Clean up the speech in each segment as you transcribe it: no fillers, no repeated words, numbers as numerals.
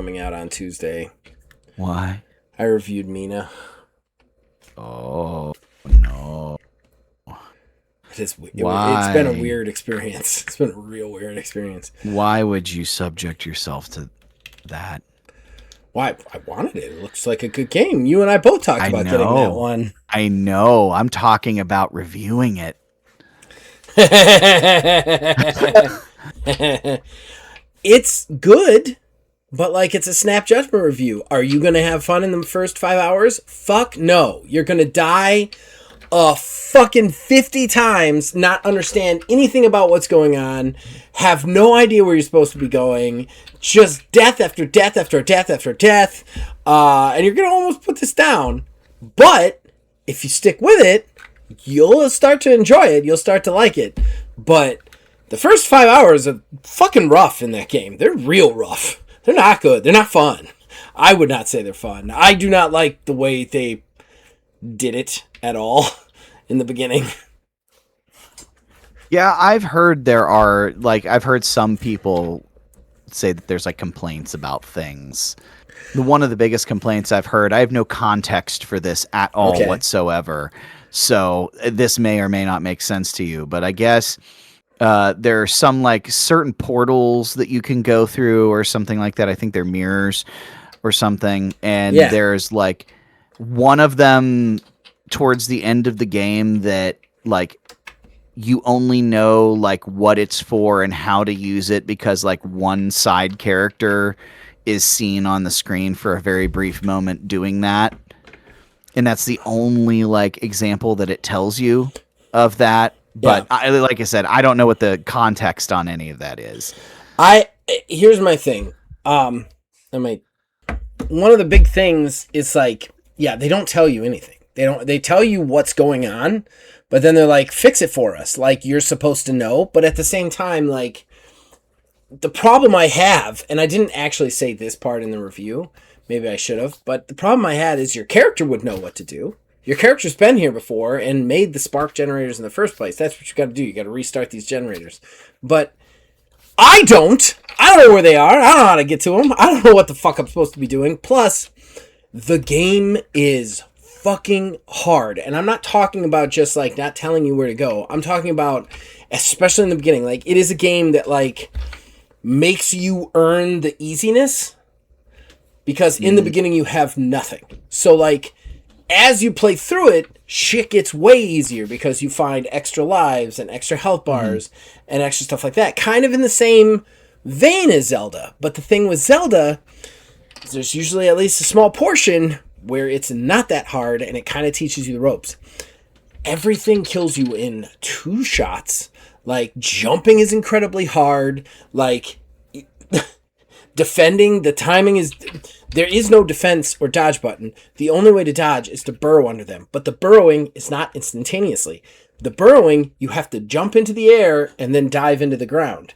coming out on Tuesday. Why? I reviewed Mina. Oh, no. It's been a Why? weird experience. It's been a real weird experience. Why would you subject yourself to that? Why? I wanted it. It looks like a good game. You and I both talked I about getting that know. one. I know. I'm talking about reviewing it. It's good, but like it's a snap judgment review. Are you going to have fun in the first 5 hours? Fuck no. You're going to die a fucking 50 times, not understand anything about what's going on, have no idea where you're supposed to be going, just death after death after death after death, and you're going to almost put this down. But if you stick with it, you'll start to enjoy it. You'll start to like it. But the first 5 hours are fucking rough in that game. They're real rough. They're not good. They're not fun. I would not say they're fun. I do not like the way they did it at all in the beginning. Yeah, I've heard some people say that there's like complaints about things. One of the biggest complaints I've heard, I have no context for this at all Okay. whatsoever. So this may or may not make sense to you, but I guess there are some like certain portals that you can go through or something like that. I think they're mirrors or something. And Yeah. there's like one of them towards the end of the game that like you only know like what it's for and how to use it because like one side character is seen on the screen for a very brief moment doing that. And that's the only like example that it tells you of that. But like I said, I don't know what the context on any of that is. Here's my thing. I mean, one of the big things is like, yeah, they don't tell you anything. They tell you what's going on, but then they're like, fix it for us. Like you're supposed to know, but at the same time, like the problem I have, and I didn't actually say this part in the review, maybe I should have, but the problem I had is your character would know what to do. Your character's been here before and made the spark generators in the first place. That's what you got to do. You got to restart these generators. But I don't. I don't know where they are. I don't know how to get to them. I don't know what the fuck I'm supposed to be doing. Plus, the game is fucking hard. And I'm not talking about just like not telling you where to go. I'm talking about, especially in the beginning, like it is a game that like makes you earn the easiness because in the beginning you have nothing. So like as you play through it, shit gets way easier because you find extra lives and extra health bars and extra stuff like that. Kind of in the same vein as Zelda. But the thing with Zelda, there's usually at least a small portion where it's not that hard and it kind of teaches you the ropes. Everything kills you in 2 shots. Like, jumping is incredibly hard. Like, defending, the timing is... There is no defense or dodge button. The only way to dodge is to burrow under them. But the burrowing is not instantaneously. The burrowing, you have to jump into the air and then dive into the ground.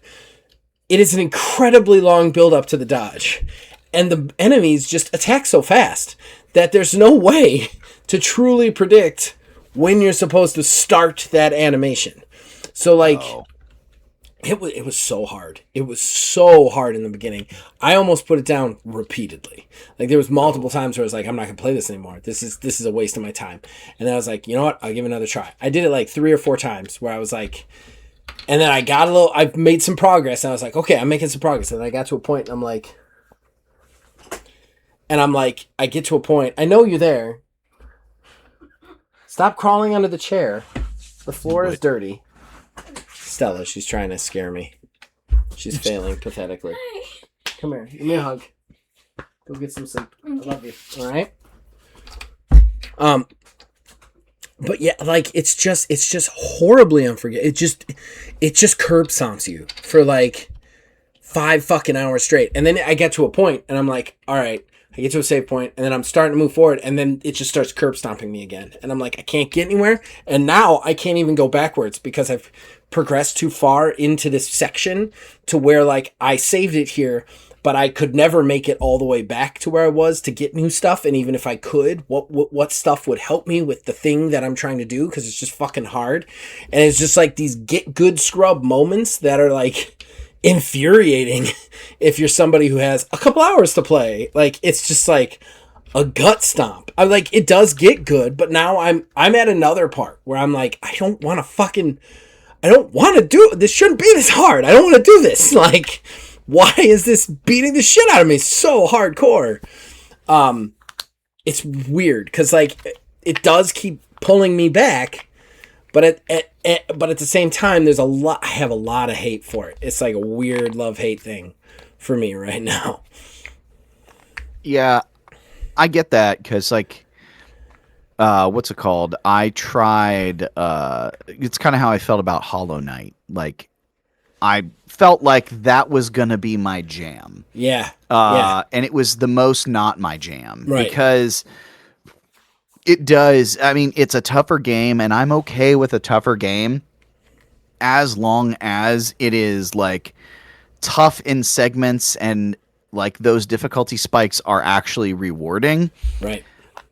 It is an incredibly long build up to the dodge. And the enemies just attack so fast that there's no way to truly predict when you're supposed to start that animation. So, like... It was so hard. It was so hard in the beginning. I almost put it down repeatedly. Like there was multiple times where I was like, I'm not gonna play this anymore. This is a waste of my time. And then I was like, you know what? I'll give it another try. I did it like 3 or 4 times where I was like, and then I've made some progress and I was like, okay, I'm making some progress. And then I got to a point and I'm like, I get to a point. I know you're there. Stop crawling under the chair. The floor is dirty. Stella, she's trying to scare me. She's failing pathetically. Come here, give me a hug. Go get some sleep. I love you. All right. But yeah, like it's just horribly unforgiving. It just curb stomps you for like 5 fucking hours straight, and then I get to a point, and I'm like, all right. I get to a save point, and then I'm starting to move forward, and then it just starts curb stomping me again. And I'm like, I can't get anywhere. And now I can't even go backwards because I've progressed too far into this section to where, like, I saved it here, but I could never make it all the way back to where I was to get new stuff. And even if I could, what stuff would help me with the thing that I'm trying to do? Because it's just fucking hard. And it's just like these get good scrub moments that are like... infuriating if you're somebody who has a couple hours to play. Like, it's just like a gut stomp. I'm like, it does get good, but now I'm at another part where I'm like, I don't want to do it. This shouldn't be this hard. I don't want to do this. Like, why is this beating the shit out of me so hardcore? It's weird because like it does keep pulling me back, but at the same time, there's a lot. I have a lot of hate for it. It's like a weird love-hate thing for me right now. Yeah, I get that because like, what's it called? I tried. It's kind of how I felt about Hollow Knight. Like, I felt like that was gonna be my jam. Yeah. And it was the most not my jam, right? Because it does. I mean, it's a tougher game, and I'm okay with a tougher game as long as it is like tough in segments and like those difficulty spikes are actually rewarding. Right.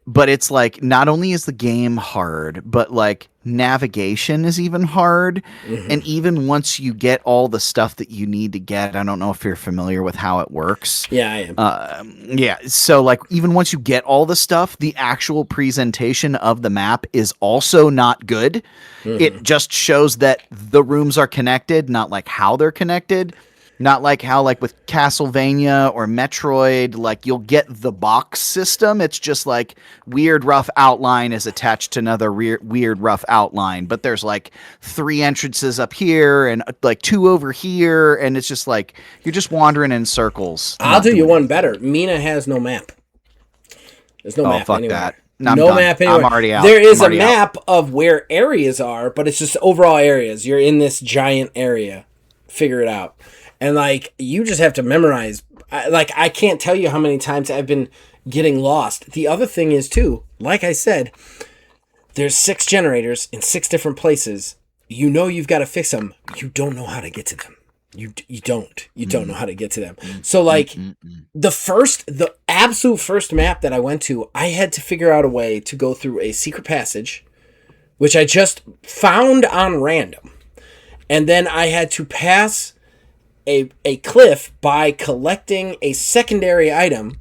But it's like not only is the game hard, but like navigation is even hard. Mm-hmm. And even once you get all the stuff that you need to get, I don't know if you're familiar with how it works. Yeah, I am. Yeah. So like even once you get all the stuff, the actual presentation of the map is also not good. Mm-hmm. It just shows that the rooms are connected, not like how they're connected. Not like how, like with Castlevania or Metroid, like you'll get the box system. It's just like weird rough outline is attached to another weird rough outline. But there's like 3 entrances up here and like 2 over here. And it's just like you're just wandering in circles. I'll do you one better. Mina has no map. There's no map anywhere. That. No map anywhere. I'm already out. There is a map of where areas are, but it's just overall areas. You're in this giant area. Figure it out. And, like, you just have to memorize. I can't tell you how many times I've been getting lost. The other thing is, too, like I said, there's 6 generators in 6 different places. You know you've got to fix them. You don't know how to get to them. You don't. You don't know how to get to them. So, like, the absolute first map that I went to, I had to figure out a way to go through a secret passage, which I just found on random. And then I had to pass a cliff by collecting a secondary item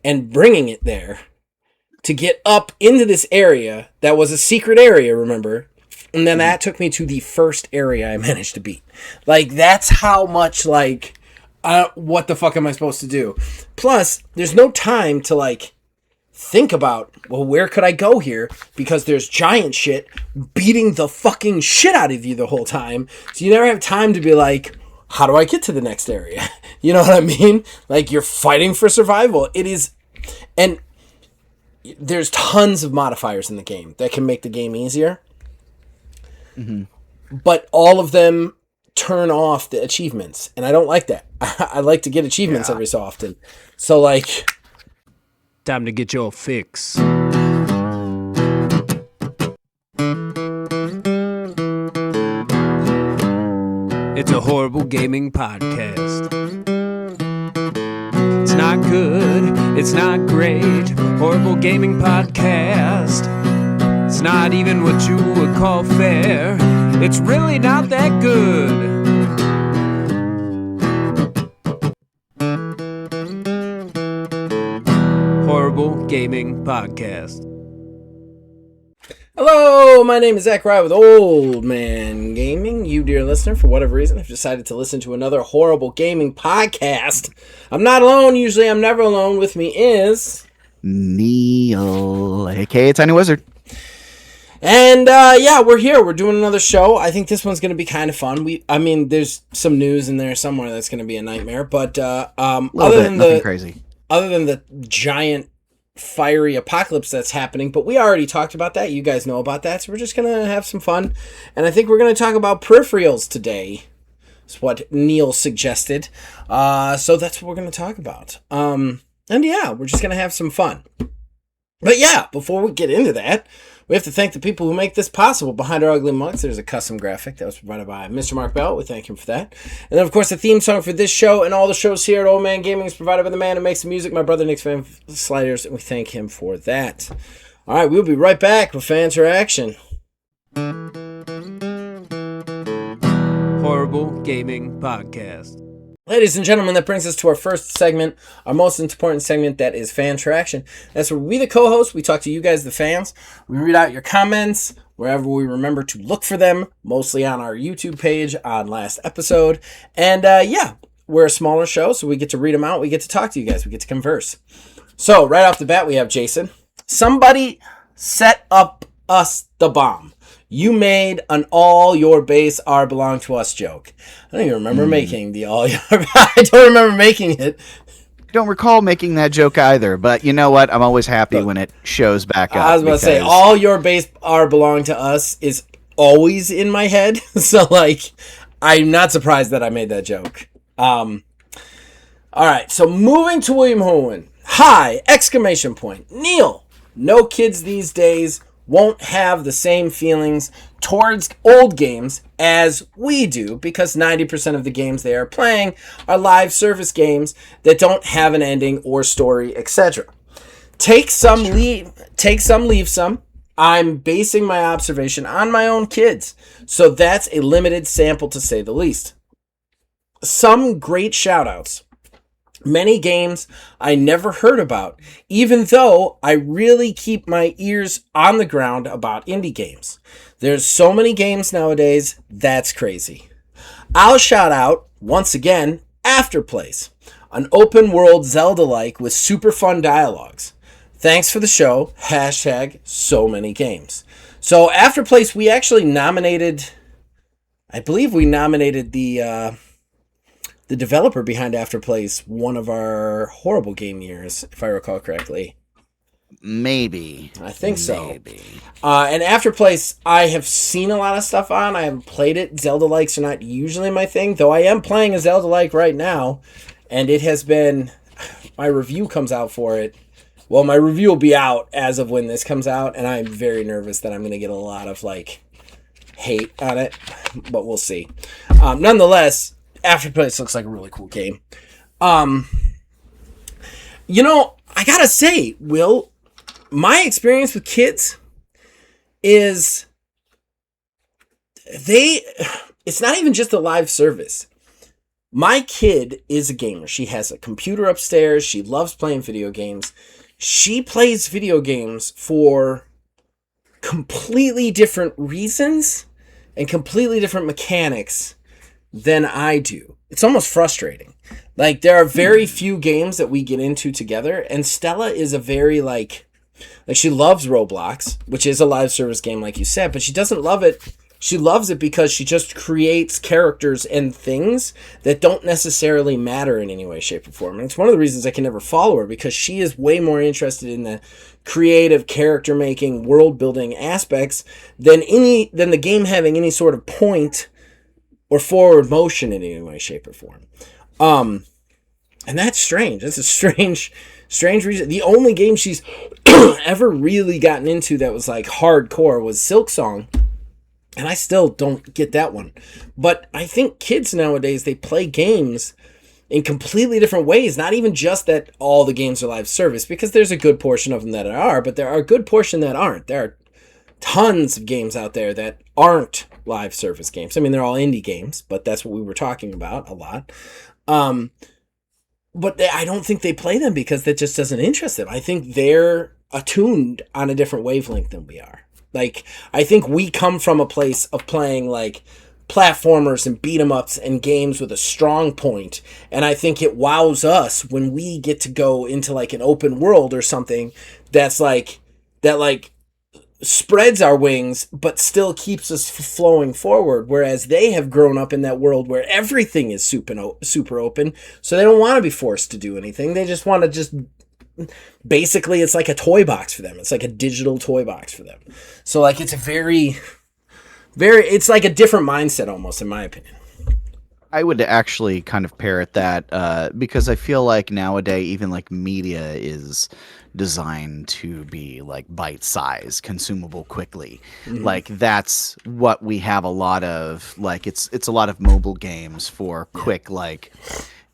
and bringing it there to get up into this area that was a secret area, remember? And then that took me to the first area I managed to beat. Like, that's how much, like, what the fuck am I supposed to do? Plus, there's no time to, like, think about, well, where could I go here? Because there's giant shit beating the fucking shit out of you the whole time. So you never have time to be like, how do I get to the next area? You know what I mean? Like, you're fighting for survival. It is, and there's tons of modifiers in the game that can make the game easier. Mm-hmm. But all of them turn off the achievements, and I don't like that. I like to get achievements every so often. So, like, time to get your fix. It's a horrible gaming podcast. It's not good, it's not great. Horrible gaming podcast. It's not even what you would call fair. It's really not that good. Horrible Gaming Podcast. Hello, my name is Zach Rye with Old Man Gaming. You, dear listener, for whatever reason, have decided to listen to another horrible gaming podcast. I'm not alone. Usually I'm never alone. With me is Neil, aka Tiny Wizard. And yeah, we're here. We're doing another show. I think this one's going to be kind of fun. I mean, there's some news in there somewhere that's going to be a nightmare. But other than the giant fiery apocalypse that's happening, but we already talked about that. You guys know about that, so we're just gonna have some fun, and I think we're gonna talk about peripherals today. Is what Neil suggested. So that's what we're gonna talk about. And yeah, we're just gonna have some fun. But yeah, before we get into that, we have to thank the people who make this possible. Behind our ugly mugs, there's a custom graphic that was provided by Mr. Mark Bell. We thank him for that. And then, of course, the theme song for this show and all the shows here at Old Man Gaming is provided by the man who makes the music, my brother Nick Van Sliders, and we thank him for that. All right, we'll be right back with fan interaction. Horrible Horrible Gaming Podcast. Ladies and gentlemen, that brings us to our first segment, our most important segment, that is Fan Traction. That's where we, the co-hosts, we talk to you guys, the fans. We read out your comments wherever we remember to look for them, mostly on our YouTube page on last episode. And we're a smaller show, so we get to read them out. We get to talk to you guys. We get to converse. So right off the bat, we have Jason. Somebody set up us the bomb. You made an all your base are belong to us joke. I don't even remember making the all your I don't remember making it. Don't recall making that joke either, but you know what? I'm always happy when it shows back up. I was about to say, all your base are belong to us is always in my head. So, like, I'm not surprised that I made that joke. All right, so moving to William Hohen. Hi! Exclamation point. Neil, no kids these days won't have the same feelings towards old games as we do, because 90% of the games they are playing are live service games that don't have an ending or story, etc. Take some, leave some. I'm basing my observation on my own kids, so that's a limited sample to say the least. Some great shout-outs. Many games I never heard about, even though I really keep my ears on the ground about indie games. There's so many games nowadays, that's crazy. I'll shout out, once again, Afterplace, an open world Zelda-like with super fun dialogues. Thanks for the show, #so many games. So Afterplace, we actually nominated, I believe we nominated the developer behind Afterplace one of our horrible game years, if I recall correctly. Maybe. I think so. Maybe. And Afterplace, I have seen a lot of stuff on. I haven't played it. Zelda-likes are not usually my thing, though I am playing a Zelda-like right now, and it has been... My review comes out for it. Well, my review will be out as of when this comes out, and I'm very nervous that I'm going to get a lot of, hate on it, but we'll see. Nonetheless... Afterplace looks like a really cool game. I gotta say, Will, my experience with kids is it's not even just a live service. My kid is a gamer. She has a computer upstairs. She loves playing video games. She plays video games for completely different reasons and completely different mechanics than I do. It's almost frustrating. There are very few games that we get into together, and Stella is a very, she loves Roblox, which is a live service game, like you said, but she doesn't love it. She loves it because she just creates characters and things that don't necessarily matter in any way, shape, or form. And it's one of the reasons I can never follow her, because she is way more interested in the creative character making, world building aspects than the game having any sort of point or forward motion in any way, shape, or form. And that's strange. That's a strange reason. The only game she's ever really gotten into that was hardcore was Silksong. And I still don't get that one. But I think kids nowadays, they play games in completely different ways. Not even just that all the games are live service, because there's a good portion of them that are, but there are a good portion that aren't. There are tons of games out there that aren't live service games. I mean, they're all indie games, but that's what we were talking about a lot. But I don't think they play them because that just doesn't interest them. I think they're attuned on a different wavelength than we are. I think we come from a place of playing platformers and beat 'em ups and games with a strong point, and I think it wows us when we get to go into an open world or something that's spreads our wings but still keeps us flowing forward, whereas they have grown up in that world where everything is super open, so they don't want to be forced to do anything. They just want to basically, it's like a toy box for them. It's like a digital toy box for them. So it's a very it's like a different mindset almost, in my opinion. I would actually kind of parrot that because I feel like nowadays even media is designed to be bite-sized, consumable quickly. Mm-hmm. That's what we have a lot of. It's a lot of mobile games for quick.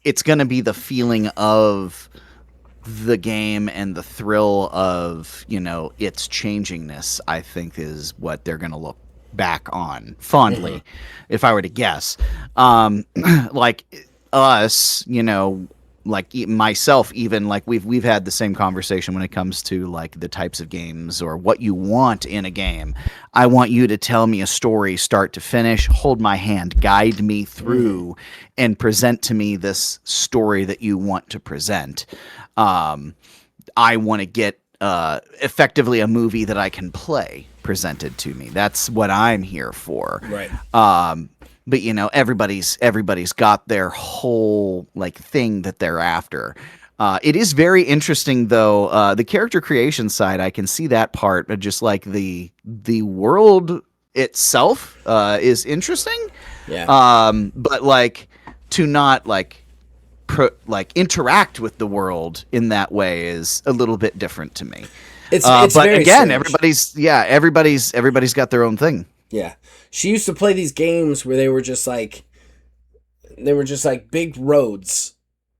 It's gonna be the feeling of the game and the thrill of its changingness. I think is what they're gonna look back on fondly, if I were to guess. Like us, you know, like myself, even like we've had the same conversation when it comes to like the types of games or what you want in a game. I want you to tell me a story start to finish, hold my hand, guide me through, and present to me this story that you want to present. I want to get effectively a movie that I can play presented to me. That's what I'm here for. Right. But you know, everybody's got their whole like thing that they're after. It is very interesting though. The character creation side, I can see that part, but just like the world itself is interesting. Yeah. But like to not like interact with the world in that way is a little bit different to me. It's but very again, strange. everybody's got their own thing. Yeah. She used to play these games where they were just like big roads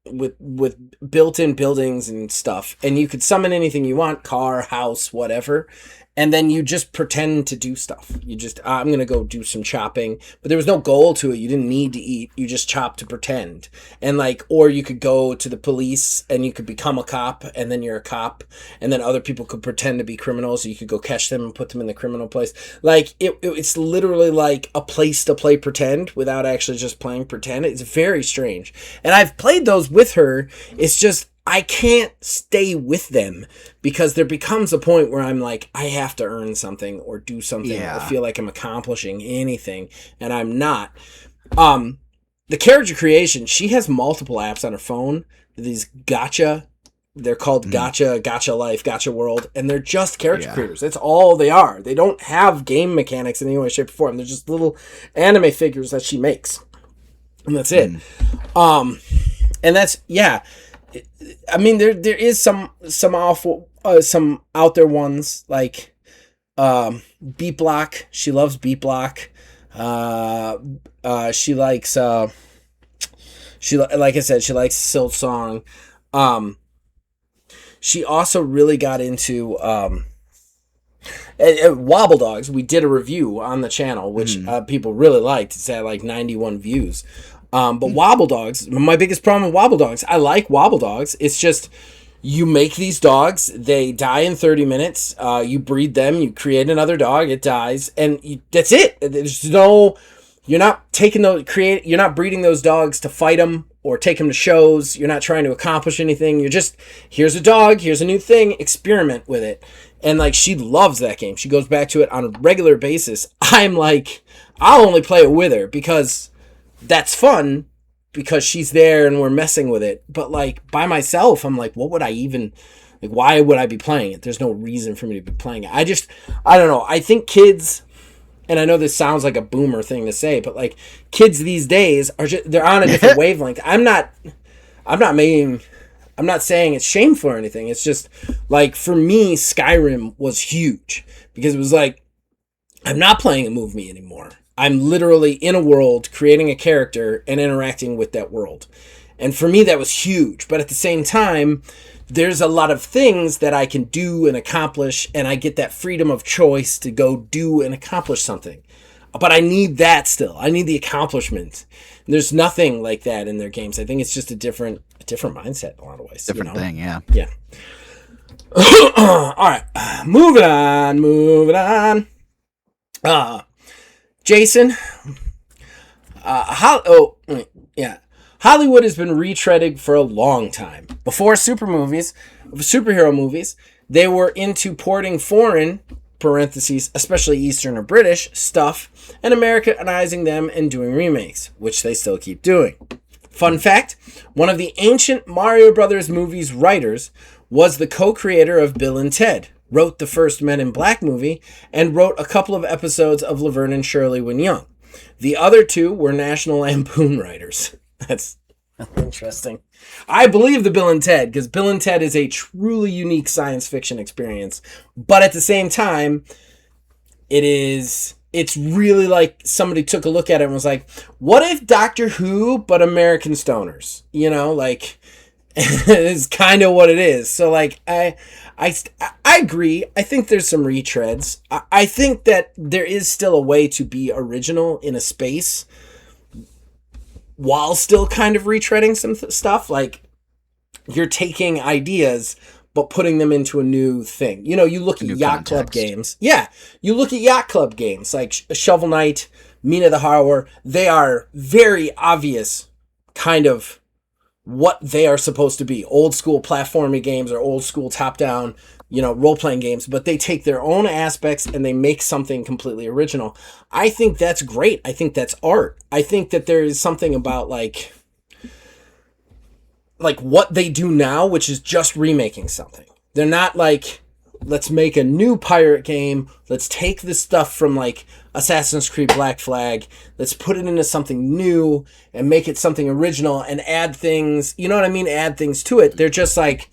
with built-in buildings and stuff, and you could summon anything you want, car, house, whatever, and then you just pretend to do stuff. You just, I'm going to go do some chopping, but there was no goal to it. You didn't need to eat. You just chopped to pretend. And like, or you could go to the police and you could become a cop, and then you're a cop, and then other people could pretend to be criminals, so you could go catch them and put them in the criminal place. Like, it's literally like a place to play pretend without actually just playing pretend. It's very strange. And I've played those with her. It's just, I can't stay with them because there becomes a point where I'm like, I have to earn something or do something or feel like I'm accomplishing anything, and I'm not. The character creation, she has multiple apps on her phone. These gacha, they're called Gacha Life, Gacha World, and they're just character creators. That's all they are. They don't have game mechanics in any way, shape, or form. They're just little anime figures that she makes, and that's it. And that's, yeah. I mean, there is some awful, some out there ones like Beat Block. She loves Beat Block. She likes like I said, she likes Silksong. She also really got into Wobble Dogs. We did a review on the channel, which people really liked. It's at like 91 views. But Wobble Dogs, my biggest problem with Wobble Dogs, I like Wobble Dogs. It's just, you make these dogs, they die in 30 minutes. You breed them, you create another dog, it dies, and that's it. There's no, you're not you're not breeding those dogs to fight them or take them to shows. You're not trying to accomplish anything. You're just, here's a dog, here's a new thing, experiment with it. And like, she loves that game. She goes back to it on a regular basis. I'm like, I'll only play it with her because that's fun, because she's there and we're messing with it. But like, by myself, I'm like, what would I even, like, why would I be playing it? There's no reason for me to be playing it. I don't know. I think kids, and I know this sounds like a boomer thing to say, but like, kids these days are just, they're on a different wavelength. I'm not saying it's shameful or anything. It's just like, for me, Skyrim was huge because it was like, I'm not playing a movie anymore. I'm literally in a world, creating a character and interacting with that world. And for me, that was huge. But at the same time, there's a lot of things that I can do and accomplish, and I get that freedom of choice to go do and accomplish something. But I need that still. I need the accomplishment. And there's nothing like that in their games. I think it's just a different mindset in a lot of ways. Different thing, yeah. Yeah. All right. Moving on. Jason, Hollywood has been retreading for a long time. Before superhero movies, they were into porting foreign, parentheses, especially Eastern or British, stuff, and Americanizing them and doing remakes, which they still keep doing. Fun fact, one of the ancient Mario Brothers movies writers was the co-creator of Bill and Ted, wrote the first Men in Black movie, and wrote a couple of episodes of Laverne and Shirley when young. The other two were National Lampoon writers. That's interesting. I believe the Bill and Ted, because Bill and Ted is a truly unique science fiction experience. But at the same time, it's really like somebody took a look at it and was like, what if Doctor Who, but American stoners? You know, like, is kind of what it is. So like I agree. I think there's some retreads. I think that there is still a way to be original in a space while still kind of retreading some stuff. Like you're taking ideas but putting them into a new thing. You know, you look at Yacht Club games. Yeah, you look at Yacht Club games like Shovel Knight, Mina the Harrower. They are very obvious kind of what they are supposed to be. Old school platforming games or old school top-down, role-playing games, but they take their own aspects and they make something completely original. I think that's great. I think that's art. I think that there is something about like what they do now, which is just remaking something. They're not like, let's make a new pirate game. Let's take this stuff from like Assassin's Creed Black Flag. Let's put it into something new and make it something original and add things. You know what I mean? Add things to it. They're just like,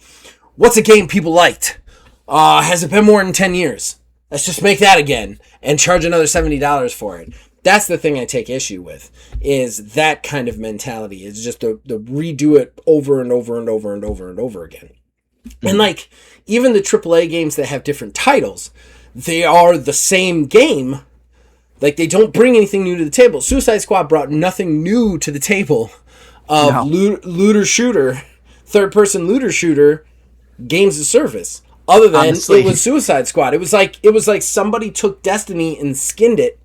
what's a game people liked? Has it been more than 10 years? Let's just make that again and charge another $70 for it. That's the thing I take issue with, is that kind of mentality. It's just the redo it over and over and over and over and over again. And like, even the AAA games that have different titles, they are the same game. Like, they don't bring anything new to the table. Suicide Squad brought nothing new to the table of looter shooter, third-person looter shooter games of service. Other than it was Suicide Squad. It was like somebody took Destiny and skinned it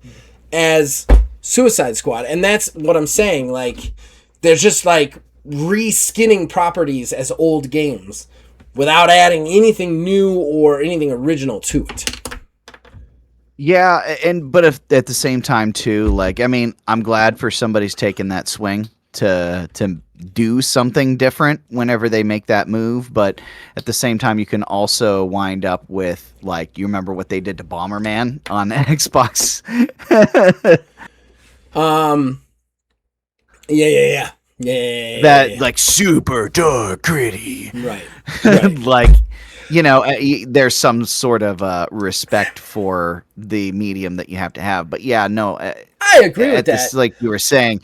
as Suicide Squad. And that's what I'm saying. Like, they're just like re-skinning properties as old games without adding anything new or anything original to it. Yeah, but if, at the same time too, like, I mean, I'm glad for somebody's taking that swing to do something different whenever they make that move, but at the same time you can also wind up with, like, you remember what they did to Bomberman on Xbox? Yeah. That like super dark, gritty. Right. Like, there's some sort of respect for the medium that you have to have. But yeah, no, I agree with that. Like you were saying,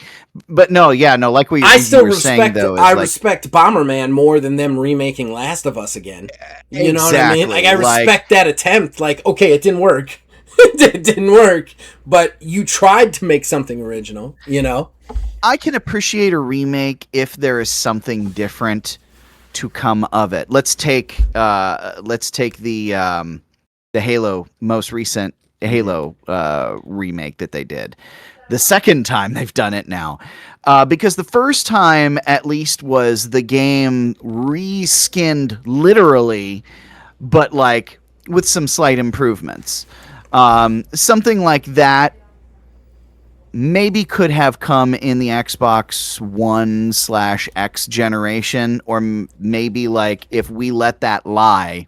but no, like what I still were saying though. Respect Bomberman more than them remaking Last of Us again. You know what I mean? Like, I respect that attempt. Like, okay, it didn't work. It didn't work, but you tried to make something original. I can appreciate a remake if there is something different to come of it. Let's take the Halo, most recent Halo remake that they did. The second time they've done it now, because the first time at least was the game reskinned literally, but like with some slight improvements. Something like that maybe could have come in the Xbox One/X generation, or maybe like if we let that lie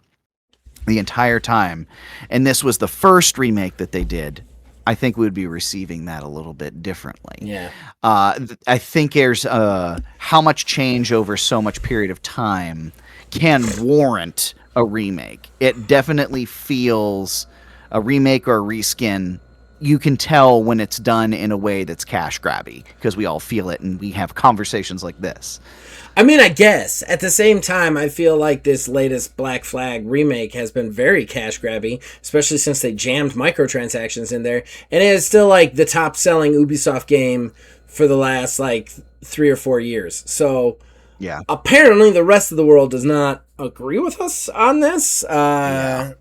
the entire time, and this was the first remake that they did, I think we would be receiving that a little bit differently. Yeah. I think there's how much change over so much period of time can warrant a remake. It definitely feels a remake or a reskin. You can tell when it's done in a way that's cash grabby, because we all feel it and we have conversations like this. I mean, I guess at the same time, I feel like this latest Black Flag remake has been very cash grabby, especially since they jammed microtransactions in there, and it is still like the top selling Ubisoft game for the last like 3 or 4 years. So yeah, apparently the rest of the world does not agree with us on this.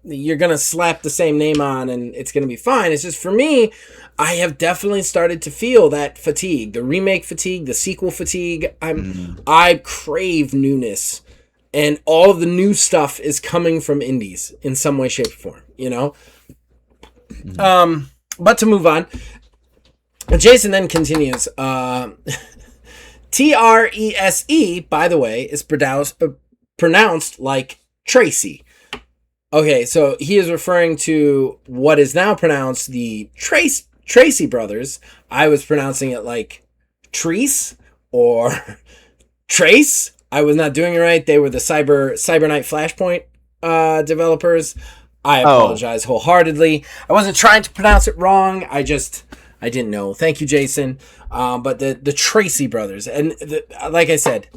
You're gonna slap the same name on and it's gonna be fine. It's just, for me, I have definitely started to feel that fatigue, the remake fatigue, the sequel fatigue. I crave newness, and all of the new stuff is coming from indies in some way, shape, or form. But to move on, Jason then continues. Trese, by the way, is pronounced like Tracy. Okay, so he is referring to what is now pronounced the Tracy brothers. I was pronouncing it like Treese or Trace. I was not doing it right. They were the Cyberknight Flashpoint developers. I apologize wholeheartedly. I wasn't trying to pronounce it wrong. I didn't know. Thank you, Jason. But the Tracy brothers, and like I said,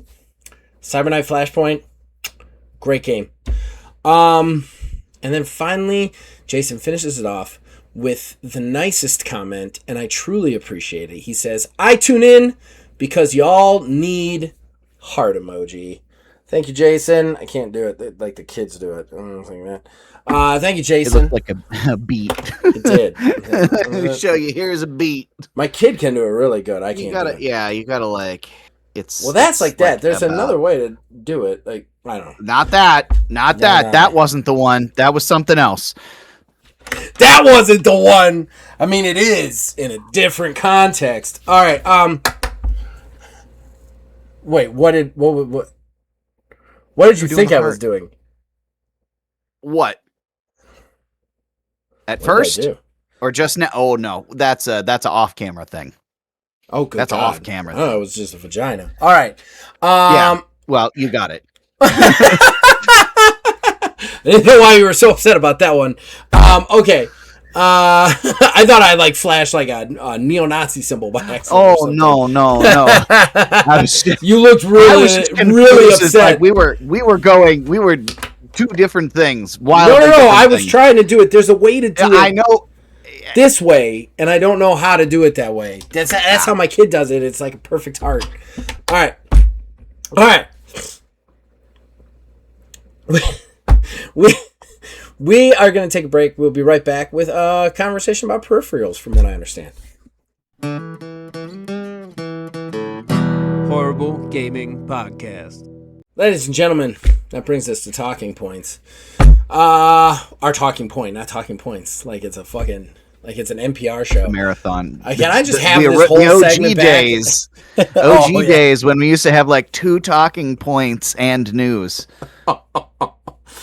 Cyber Knight Flashpoint, great game. And then finally, Jason finishes it off with the nicest comment, and I truly appreciate it. He says, I tune in because y'all need heart emoji. Thank you, Jason. I can't do it like the kids do it. I don't think that. Thank you, It Jason. looked like a beat. It did. Let me show you. Here's a beat. My kid can do it really good. I can't. You gotta, do it. yeah, you gotta like. It's Well, that's it's like that. There's about- another way to do it. Like, I don't know. Not that. Not No, that. no, That no. wasn't the one. That was something else. That wasn't the one. I mean, it is in a different context. All right. Wait. What did you We're doing think the I was heart. doing? What? What At did I first, do? or just now? Oh no, that's a off-camera thing. Oh, good. That's an God. off-camera Oh, thing. it was just a vagina. All right. Yeah. Well, you got it. I didn't know why you were so upset about that one. Okay. I thought I like flashed like a neo-Nazi symbol by accident. or Oh something. no. I was just, You looked I really, was just confused. really It's upset. like we were two different things. No. Wildly different I was things. trying to do it. There's a way to do it I know. this way, and I don't know how to do it that way. That's how my kid does it. It's like a perfect heart. All right. We are going to take a break. We'll be right back with a conversation about peripherals, from what I understand. Horrible Gaming Podcast. Ladies and gentlemen, that brings us to talking points. Our talking point, not talking points. Like it's it's an NPR show. Marathon. Can I just have the this whole OG segment back? days? OG Oh, yeah. days when we used to have like 2 talking points and news.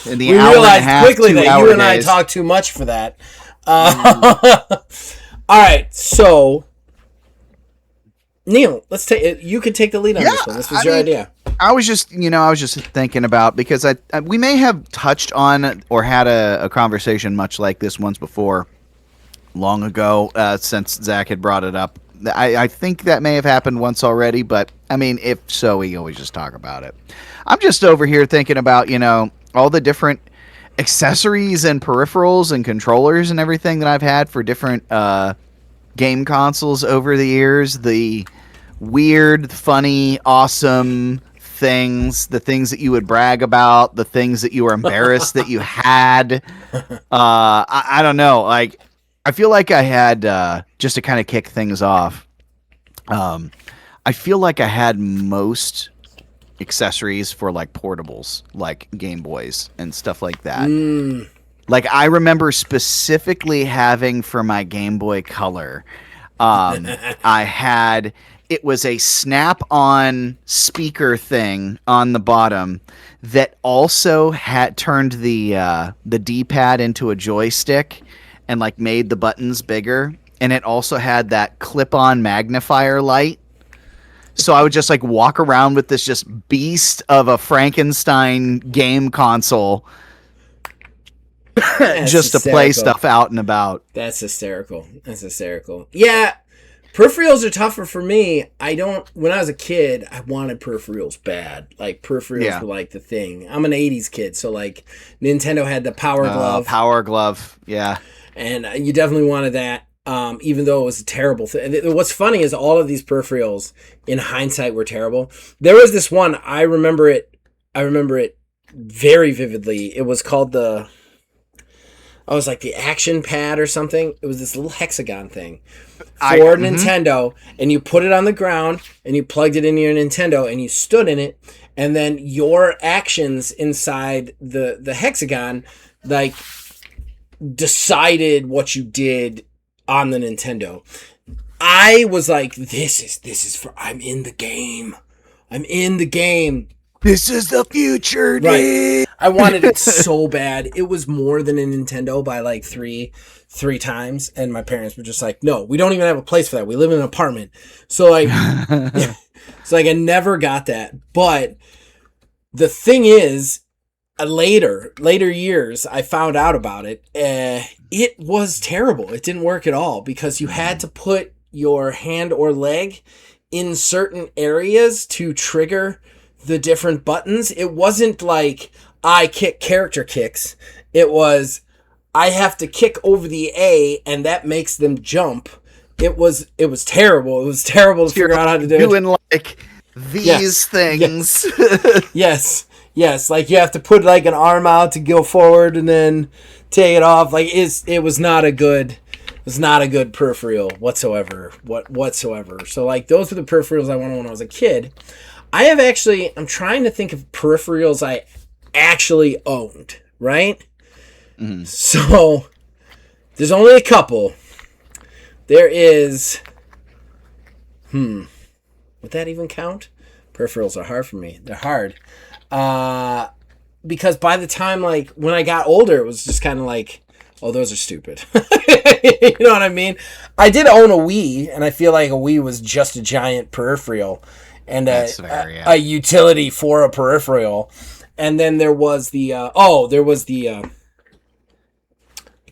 In the We hour and a realized half, quickly that 2 hour you and I days. talk too much for that. All right, so Neil, let's take it. You could take the lead on this one. This was your idea. I was just thinking about, because we may have touched on or had a conversation much like this once before, long ago, since Zach had brought it up. I think that may have happened once already, but I mean, if so, we always just talk about it. I'm just over here thinking about, all the different accessories and peripherals and controllers and everything that I've had for different game consoles over the years. The weird, funny, awesome things, the things that you would brag about, the things that you were embarrassed that you had. I don't know. Like, I feel like I had, just to kind of kick things off, I feel like I had most accessories for like portables, like Game Boys and stuff like that. Like, I remember specifically having for my Game Boy Color, it was a snap-on speaker thing on the bottom that also had turned the D-pad into a joystick and like made the buttons bigger, and it also had that clip-on magnifier light. So I would just like walk around with this just beast of a Frankenstein game console That's just to play hysterical. stuff out and about. That's hysterical. Yeah, peripherals are tougher for me. When I was a kid, I wanted peripherals bad. Like, peripherals were like the thing. I'm an 80s kid, so like Nintendo had the Power Glove. Power Glove, yeah. And you definitely wanted that, even though it was a terrible thing. What's funny is all of these peripherals, in hindsight, were terrible. There was this one, I remember it very vividly. It was called the Action Pad or something. It was this little hexagon thing for Nintendo, and you put it on the ground, and you plugged it into your Nintendo, and you stood in it, and then your actions inside the hexagon, like, decided what you did on the Nintendo. I was like, this is for, I'm in the game. This is the future, dude. Right. I wanted it so bad. It was more than a Nintendo by like three times, and my parents were just like, no, we don't even have a place for that. We live in an apartment. So like, I never got that. But the thing is, later years, I found out about it. It was terrible. It didn't work at all because you had to put your hand or leg in certain areas to trigger the different buttons. It wasn't like I kick character kicks. It was I have to kick over the A and that makes them jump. It was terrible. It was terrible to figure out how to do it. Doing like these things. Yes. Yes. Like you have to put like an arm out to go forward and then take it off. Like it was not a good peripheral whatsoever. Whatsoever. So like those were the peripherals I wanted when I was a kid. I'm trying to think of peripherals I actually owned, right? Mm-hmm. So there's only a couple. There is would that even count? Peripherals are hard for me. They're hard. Because by the time like when I got older it was just kind of like, oh, those are stupid. You know what I mean? I did own a Wii, and I feel like a Wii was just a giant peripheral and a utility for a peripheral. And then there was the I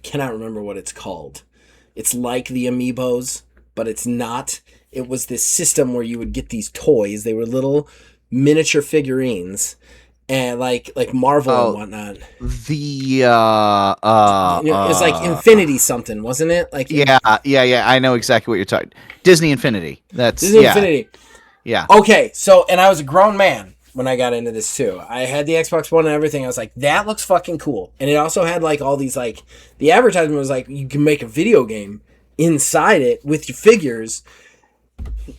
cannot remember what it's called. It's like the Amiibos, but it's not. It was this system where you would get these toys. They were little miniature figurines, and like Marvel and whatnot. It was like Infinity something, wasn't it? Like yeah. I know exactly what you're talking. Disney Infinity. That's Disney Infinity. Yeah. Okay, so and I was a grown man when I got into this too. I had the Xbox One and everything. I was like, that looks fucking cool. And it also had like all these like the advertisement was like you can make a video game inside it with your figures.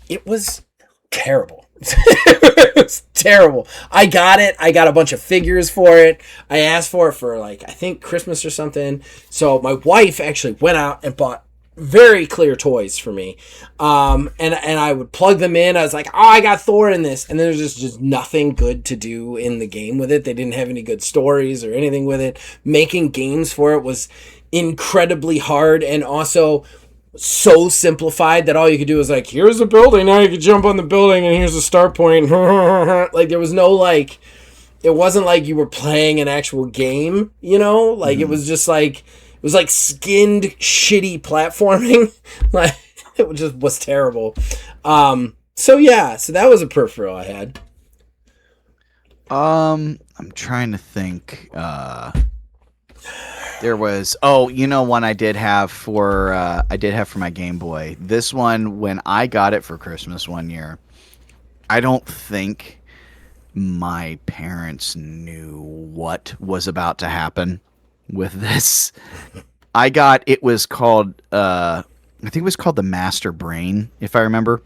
It was terrible. It was terrible. I got it. I got a bunch of figures for it. I asked for it for like I think Christmas or something. So my wife actually went out and bought very clear toys for me. And I would plug them in. I was like, oh, I got Thor in this. And then there's just nothing good to do in the game with it. They didn't have any good stories or anything with it. Making games for it was incredibly hard and also so simplified that all you could do is like, here's the building, now you can jump on the building and here's the start point. Like there was no like, it wasn't like you were playing an actual game, you know? Like it was just like, it was like skinned shitty platforming. Like it just was terrible. So that was a peripheral I had. I'm trying to think. There was one I did have for my Game Boy. This one, when I got it for Christmas one year, I don't think my parents knew what was about to happen with this. It was called I think it was called the Master Brain, if I remember.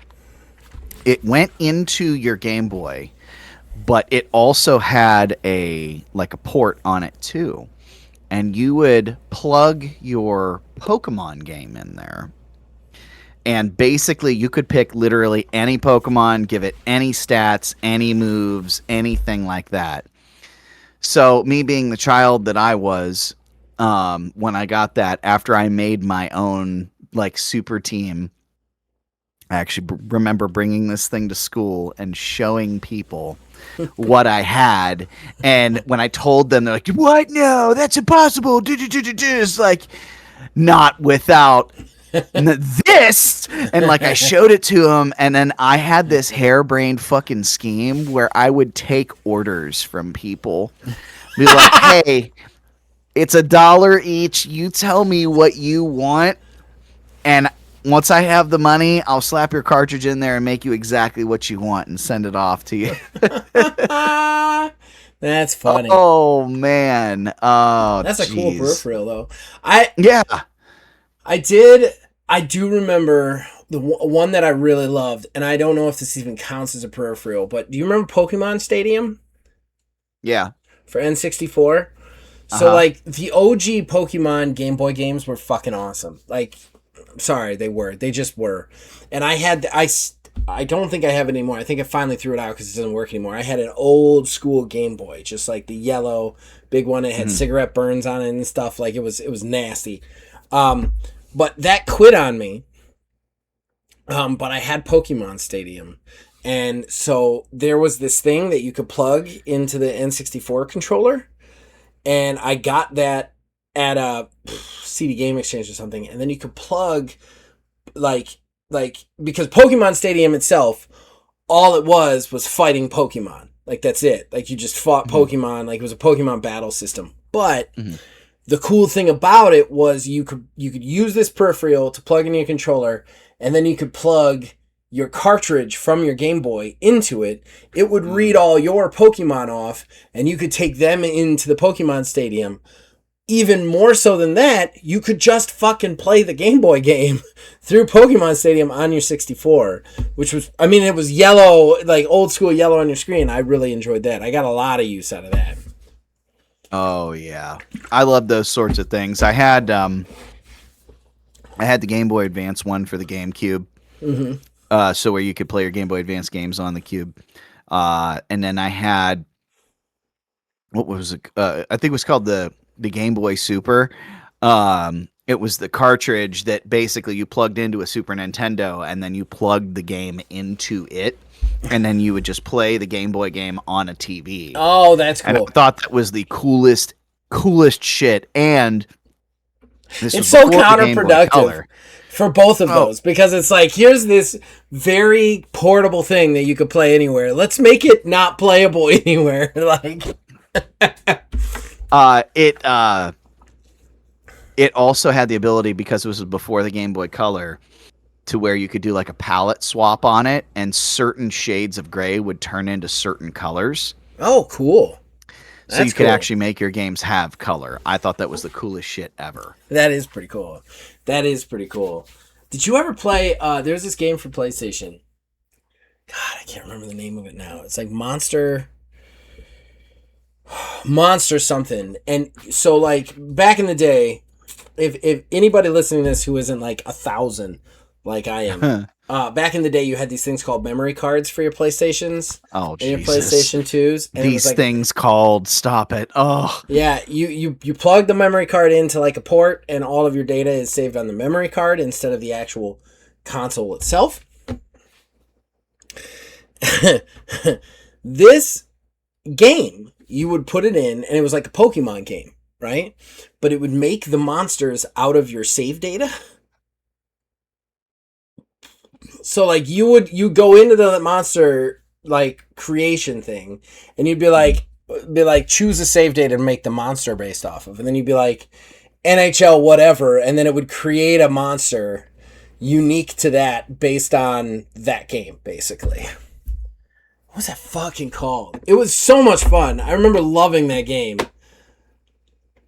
It went into your Game Boy, but it also had a port on it too. And you would plug your Pokemon game in there. And basically, you could pick literally any Pokemon, give it any stats, any moves, anything like that. So, me being the child that I was, when I got that, after I made my own, super team, I actually remember bringing this thing to school and showing people what I had, and when I told them, they're like, "What? No, that's impossible." It's like, not without this, and I showed it to them, and then I had this harebrained fucking scheme where I would take orders from people, be like, "Hey, it's $1 each. You tell me what you want, and once I have the money, I'll slap your cartridge in there and make you exactly what you want and send it off to you." That's funny. Oh man. Oh, that's a cool peripheral though. I do remember the one that I really loved, and I don't know if this even counts as a peripheral, but do you remember Pokemon Stadium? Yeah. For N64? So the OG Pokemon Game Boy games were fucking awesome. Sorry, they were. They just were. And I don't think I have it anymore. I think I finally threw it out because it doesn't work anymore. I had an old school Game Boy, just like the yellow big one. It had cigarette burns on it and stuff. It was nasty. But that quit on me. But I had Pokemon Stadium. And so there was this thing that you could plug into the N64 controller. And I got that at a CD Game Exchange or something, and then you could plug because Pokemon Stadium itself, all it was fighting Pokemon. Like that's it. Like you just fought Pokemon. Like it was a Pokemon battle system. But the cool thing about it was you could use this peripheral to plug in your controller, and then you could plug your cartridge from your Game Boy into it. It would read all your Pokemon off, and you could take them into the Pokemon Stadium. Even more so than that, you could just fucking play the Game Boy game through Pokemon Stadium on your 64, which was, I mean, it was yellow, like old school yellow on your screen. I really enjoyed that. I got a lot of use out of that. Oh yeah, I love those sorts of things. I had the Game Boy Advance one for the GameCube, so where you could play your Game Boy Advance games on the Cube, and then I had what was it? I think it was called the Game Boy Super. It was the cartridge that basically you plugged into a Super Nintendo, and then you plugged the game into it. And then you would just play the Game Boy game on a TV. Oh, that's cool. And I thought that was the coolest shit. And it's so counterproductive for both of those, because it's like, here's this very portable thing that you could play anywhere. Let's make it not playable anywhere. Like, it also had the ability, because it was before the Game Boy Color, to where you could do like a palette swap on it, and certain shades of gray would turn into certain colors. Oh, cool. So you could actually make your games have color. I thought that was the coolest shit ever. That is pretty cool. That is pretty cool. Did you ever play, there's this game for PlayStation. God, I can't remember the name of it now. It's like Monster something. And so like back in the day, if anybody listening to this who isn't like 1,000 like I am, back in the day you had these things called memory cards for your PlayStations. Oh, and Jesus. your PlayStation 2s. And these things called, stop it. Oh. Yeah, you plug the memory card into like a port, and all of your data is saved on the memory card instead of the actual console itself. This game, you would put it in, and it was like a Pokemon game, right? But it would make the monsters out of your save data. So like you go into the monster like creation thing, and you'd be like choose a save data to make the monster based off of, and then you'd be like NHL whatever, and then it would create a monster unique to that based on that game, basically. What was that fucking called? It was so much fun. I remember loving that game. It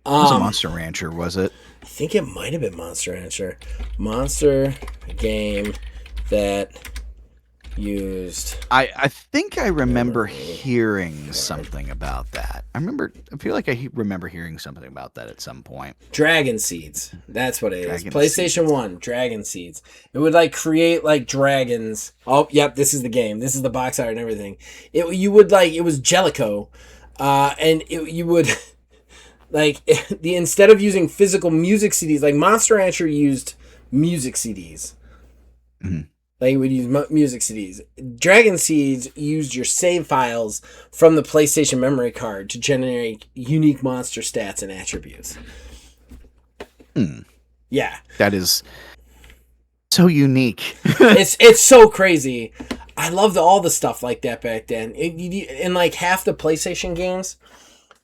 was a Monster Rancher, was it? I think it might have been Monster Rancher. Monster game that used... I think I remember hearing something about that. I feel like I remember hearing something about that at some point. Dragon Seeds. That's what it is. PlayStation 1, Dragon Seeds. It would like create like dragons. Oh, yep, this is the game. This is the box art and everything. It was Jellico. You would like instead of using physical music CDs, like Monster Rancher used music CDs. Mm-hmm. They would use music CDs. Dragon Seeds used your save files from the PlayStation memory card to generate unique monster stats and attributes. Yeah. That is so unique. It's so crazy. I loved all the stuff like that back then. In like half the PlayStation games,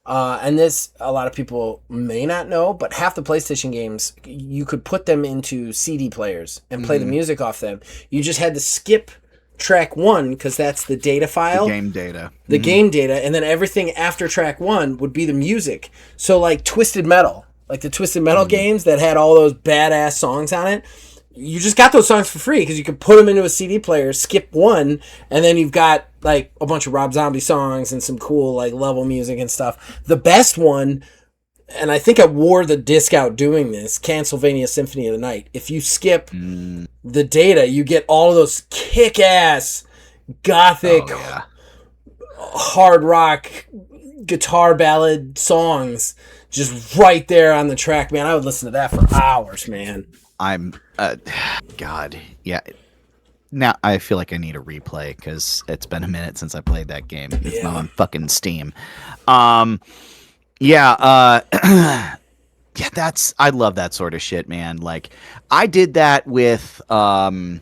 and this a lot of people may not know, but half the PlayStation games, you could put them into CD players and play the music off them. You just had to skip track 1 because that's the data file. The game data. The game data, and then everything after track 1 would be the music. So like Twisted Metal, like the Twisted Metal games that had all those badass songs on it, you just got those songs for free because you could put them into a CD player, skip 1, and then you've got like a bunch of Rob Zombie songs and some cool like level music and stuff. The best one, and I think I wore the disc out doing this, Castlevania Symphony of the Night. If you skip the data, you get all of those kick-ass gothic hard rock guitar ballad songs just right there on the track, man. I would listen to that for hours, man. God, yeah. Now I feel like I need a replay because it's been a minute since I played that game. It's now on fucking Steam. I love that sort of shit, man. Like I did that with the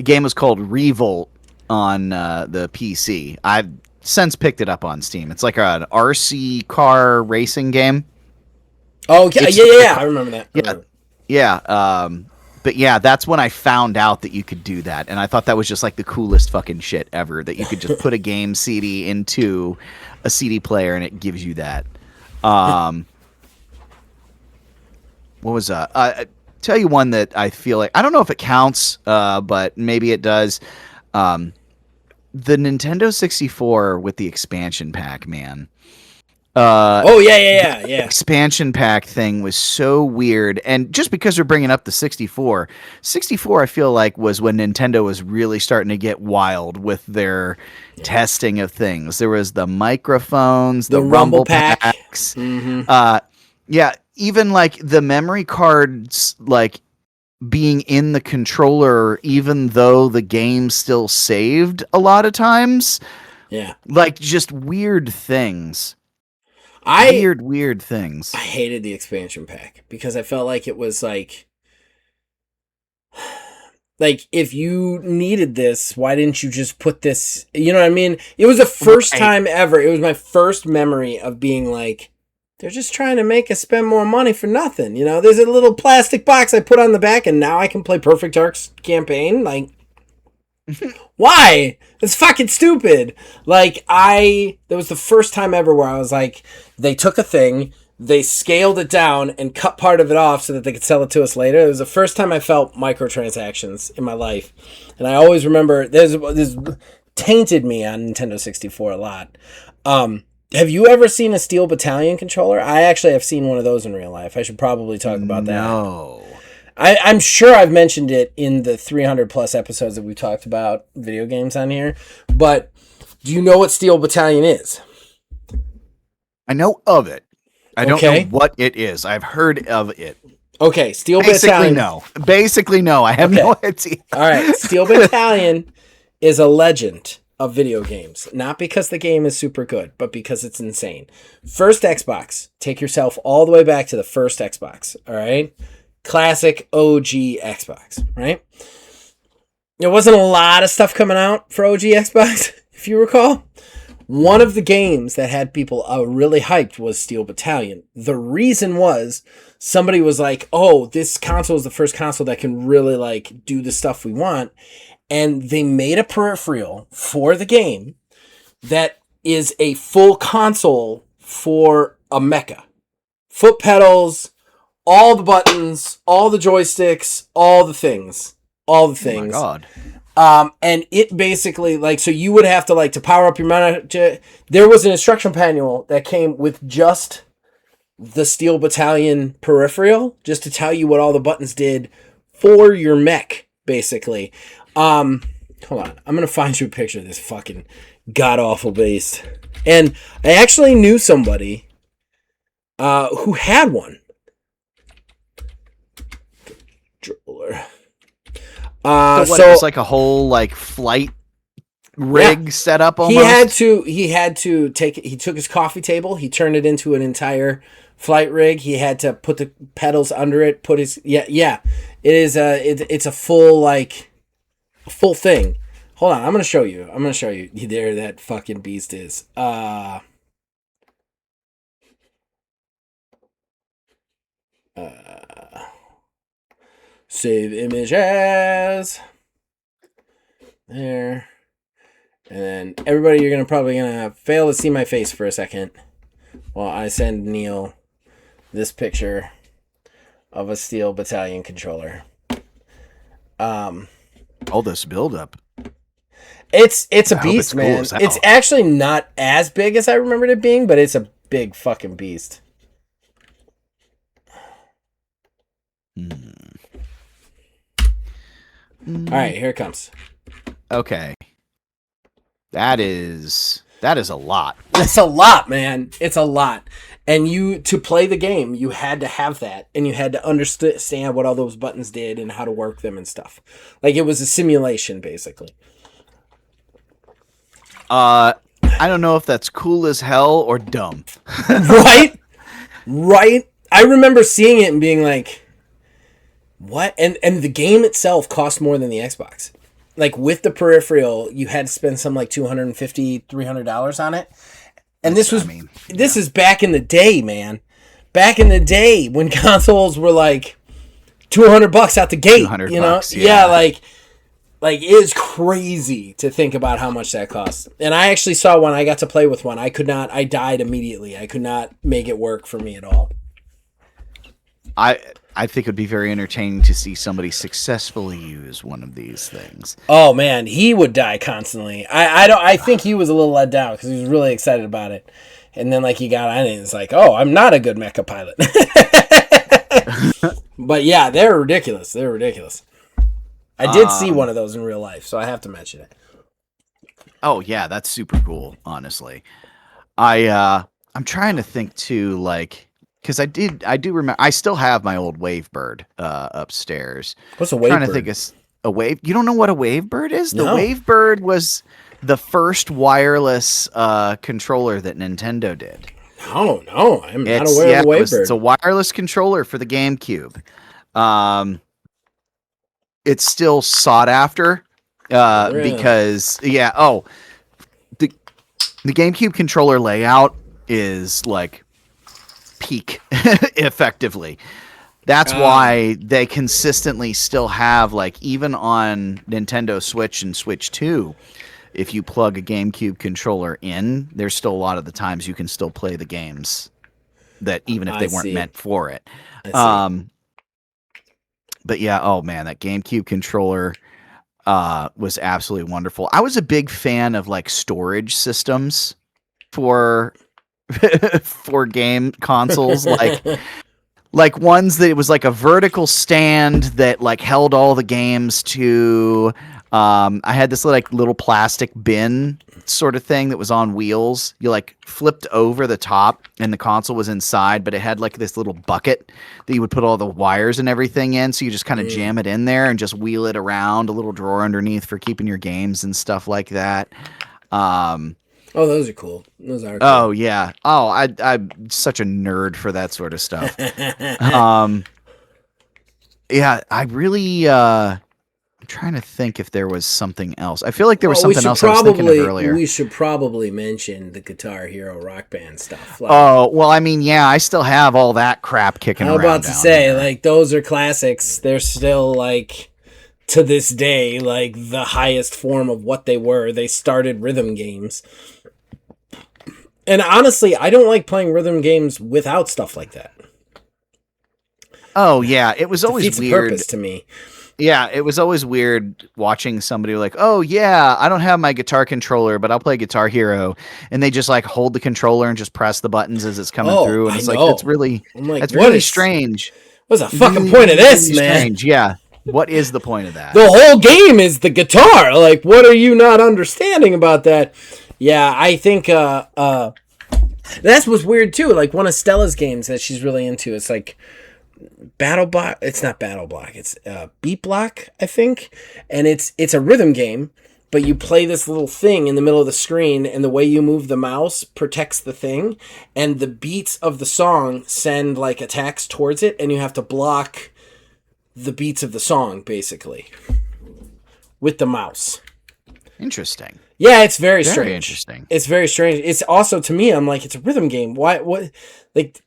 game was called Revolt on the PC. I since picked it up on Steam. It's like an RC car racing game. Oh, yeah. I remember that. Yeah. But yeah, that's when I found out that you could do that, and I thought that was just like the coolest fucking shit ever. That you could just put a game CD into a CD player and it gives you that. What was tell you one that I feel like I don't know if it counts, but maybe it does. The Nintendo 64 with the expansion pack, man. Yeah. Expansion pack thing was so weird, and just because they're bringing up the 64 I feel like was when Nintendo was really starting to get wild with their testing of things. There was the microphones, the rumble packs, even like the memory cards like being in the controller even though the game still saved a lot of times. Like just weird things. Weird things. I hated the expansion pack because I felt like it was like if you needed this, why didn't you just put this? You know what I mean? It was the first time ever. It was my first memory of being like, they're just trying to make us spend more money for nothing. You know, there's a little plastic box I put on the back, and now I can play Perfect Dark's campaign. Like, why? It's fucking stupid. That was the first time ever where I was like, they took a thing, they scaled it down and cut part of it off so that they could sell it to us later. It was the first time I felt microtransactions in my life. And I always remember, this tainted me on Nintendo 64 a lot. Have you ever seen a Steel Battalion controller? I actually have seen one of those in real life. I should probably talk about that. No. I'm sure I've mentioned it in the 300 plus episodes that we've talked about video games on here, but do you know what Steel Battalion is? I know of it. I don't know what it is. I've heard of it. Okay, Steel Battalion. Battalion. Basically, no. I have no idea. All right, Steel Battalion is a legend of video games. Not because the game is super good, but because it's insane. First Xbox. Take yourself all the way back to the first Xbox, all right? Classic OG Xbox, right? There wasn't a lot of stuff coming out for OG Xbox, if you recall. One of the games that had people really hyped was Steel Battalion. The reason was somebody was like, oh, this console is the first console that can really like do the stuff we want. And they made a peripheral for the game that is a full console for a mecha. Foot pedals, all the buttons, all the joysticks, all the things. Oh my God. And it basically, like, so you would have to, like, to power up your monitor. There was an instruction manual that came with just the Steel Battalion peripheral, just to tell you what all the buttons did for your mech, basically. Hold on. I'm going to find you a picture of this fucking god-awful beast. And I actually knew somebody who had one. Controller. It's like a whole like flight rig set up almost. He took his coffee table, he turned it into an entire flight rig. He had to put the pedals under it, it is it's a full full thing. Hold on, I'm gonna show you. There that fucking beast is. Save images. There. And then everybody, you're probably gonna fail to see my face for a second while I send Neil this picture of a Steel Battalion controller. All this buildup. It's a beast, man. It's actually not as big as I remembered it being, but it's a big fucking beast. All right, here it comes. Okay. That is a lot. That's a lot, man. It's a lot. And to play the game, you had to have that, and you had to understand what all those buttons did and how to work them and stuff. Like, it was a simulation, basically. I don't know if that's cool as hell or dumb. Right? I remember seeing it and being like, what? And the game itself cost more than the Xbox. like with the peripheral, you had to spend some like $250, $300 on it. And this is back in the day, man. Back in the day when consoles were like $200 out the gate, you know? Yeah, like it is crazy to think about how much that costs. And I actually saw one. I got to play with one. I died immediately. I could not make it work for me at all. I think it would be very entertaining to see somebody successfully use one of these things. Oh man, he would die constantly. I think he was a little let down because he was really excited about it, and then like he got on it, and it's like, oh, I'm not a good mecha pilot. But yeah, they're ridiculous. They're ridiculous. I did see one of those in real life, so I have to mention it. Oh yeah, that's super cool. Honestly, I'm trying to think too, like. Because I do remember. I still have my old Wavebird upstairs. What's a Wavebird? Trying to think of a wave. You don't know what a Wavebird is? The No. Wavebird was the first wireless controller that Nintendo did. No, I'm not aware of a Wavebird. It's a wireless controller for the GameCube. It's still sought after Really? because the GameCube controller layout is like peak effectively. That's why they consistently still have, like, even on Nintendo Switch and Switch 2, if you plug a GameCube controller in, there's still a lot of the times you can still play the games that even if they weren't meant for it. But yeah, oh man, that GameCube controller was absolutely wonderful. I was a big fan of like storage systems for for game consoles, like ones that it was like a vertical stand that like held all the games to. I had this like little plastic bin sort of thing that was on wheels. You like flipped over the top and the console was inside, but it had like this little bucket that you would put all the wires and everything in. So you just kind of jam it in there and just wheel it around, a little drawer underneath for keeping your games and stuff like that. Oh, those are cool. Those are cool. Oh yeah. Oh, I'm such a nerd for that sort of stuff. Yeah, I really I'm trying to think if there was something else. I feel like there was something else I was thinking of earlier. We should probably mention the Guitar Hero Rock Band stuff. Like, oh, well, I mean, yeah, I still have all that crap kicking around. I'm about to down say, there. like, those are classics. They're still, like, to this day, like, the highest form of what they were. They started rhythm games. And honestly, I don't like playing rhythm games without stuff like that. Oh, yeah, it was always Defeats the weird purpose to me. Yeah, it was always weird watching somebody like, oh yeah, I don't have my guitar controller, but I'll play Guitar Hero, and they just like hold the controller and just press the buttons as it's coming through, and it's like that's really strange. What's the fucking point of this, man? Strange, yeah. What is the point of that? The whole game is the guitar. Like, what are you not understanding about that? Yeah, I think that's what's weird too. Like one of Stella's games that she's really into. It's like Battle Block. It's not Battle Block. It's Beat Block, I think. And it's a rhythm game, but you play this little thing in the middle of the screen, and the way you move the mouse protects the thing, and the beats of the song send like attacks towards it, and you have to block the beats of the song basically with the mouse. Interesting. Yeah, it's very strange. Very interesting. It's very strange. It's also, to me, I'm like, it's a rhythm game. Why? What? Like,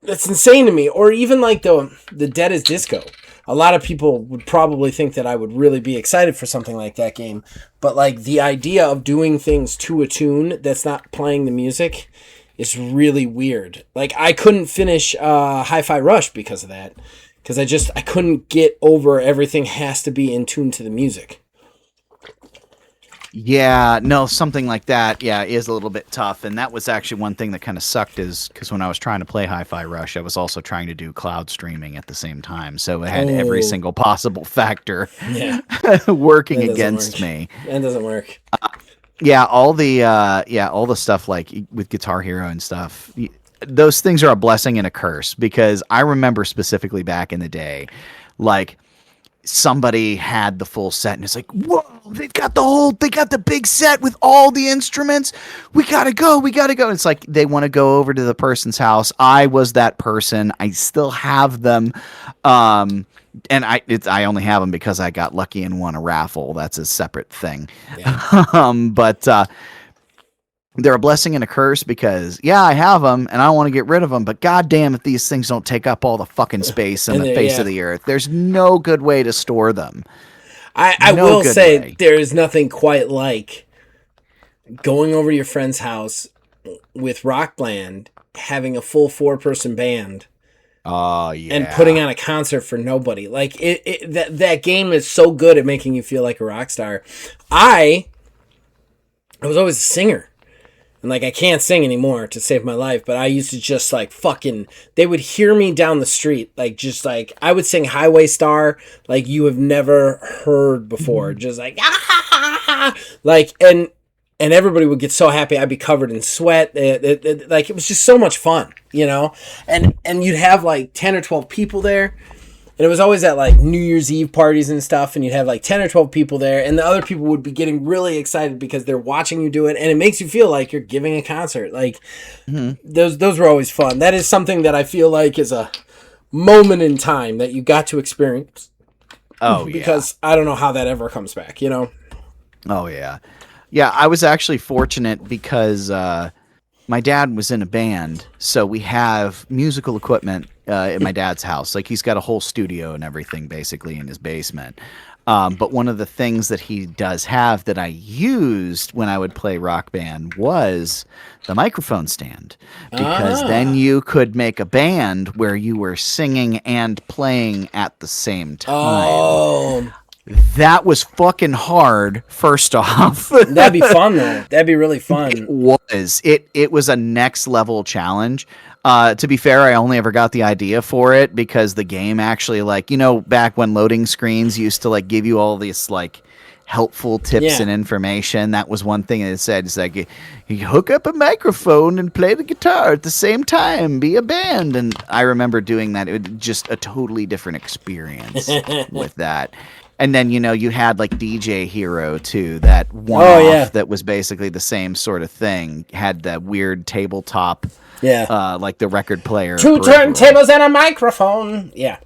that's insane to me. Or even like the Dead is Disco. A lot of people would probably think that I would really be excited for something like that game. But like the idea of doing things to a tune that's not playing the music is really weird. Like I couldn't finish Hi-Fi Rush because of that. Because I couldn't get over everything has to be in tune to the music. Yeah, no, something like that, yeah, is a little bit tough. And that was actually one thing that kind of sucked is because when I was trying to play Hi-Fi Rush, I was also trying to do cloud streaming at the same time. So it had every single possible factor working against me. That doesn't work. Yeah, all the stuff like with Guitar Hero and stuff. Those things are a blessing and a curse because I remember specifically back in the day, like somebody had the full set and it's like, whoa, they got the big set with all the instruments. We gotta go. It's like they want to go over to the person's house. I was that person. I still have them. and I only have them because I got lucky and won a raffle. That's a separate thing. Yeah. But they're a blessing and a curse because I have them and I don't want to get rid of them. But goddamn, if these things don't take up all the fucking space in the face of the earth, there's no good way to store them. I will say there is nothing quite like going over to your friend's house with Rock Band, having a full 4-person band. Oh yeah, and putting on a concert for nobody. Like that game is so good at making you feel like a rock star. I was always a singer, and like I can't sing anymore to save my life. But I used to just like fucking. They would hear me down the street, like just like I would sing Highway Star, like you have never heard before, just like like and everybody would get so happy. I'd be covered in sweat. Like it was just so much fun, you know? And you'd have like 10 or 12 people there. And it was always at like New Year's Eve parties and stuff. And you'd have like 10 or 12 people there. And the other people would be getting really excited because they're watching you do it. And it makes you feel like you're giving a concert. Like those were always fun. That is something that I feel like is a moment in time that you got to experience. Oh, because I don't know how that ever comes back, you know? Oh, yeah. Yeah, I was actually fortunate because my dad was in a band, so we have musical equipment at my dad's house. Like he's got a whole studio and everything basically in his basement. But one of the things that he does have that I used when I would play Rock Band was the microphone stand. Because then you could make a band where you were singing and playing at the same time. Oh, that was fucking hard, first off. That'd be fun, though. That'd be really fun. It was. It was a next level challenge. To be fair, I only ever got the idea for it because the game actually, like, you know, back when loading screens used to, like, give you all this, like, helpful tips and information. That was one thing it said. It's like, you hook up a microphone and play the guitar at the same time. Be a band. And I remember doing that. It was just a totally different experience with that. And then, you know, you had like DJ Hero too, that one-off that was basically the same sort of thing. Had the weird tabletop, like the record player. 2 turntables and a microphone. Yeah.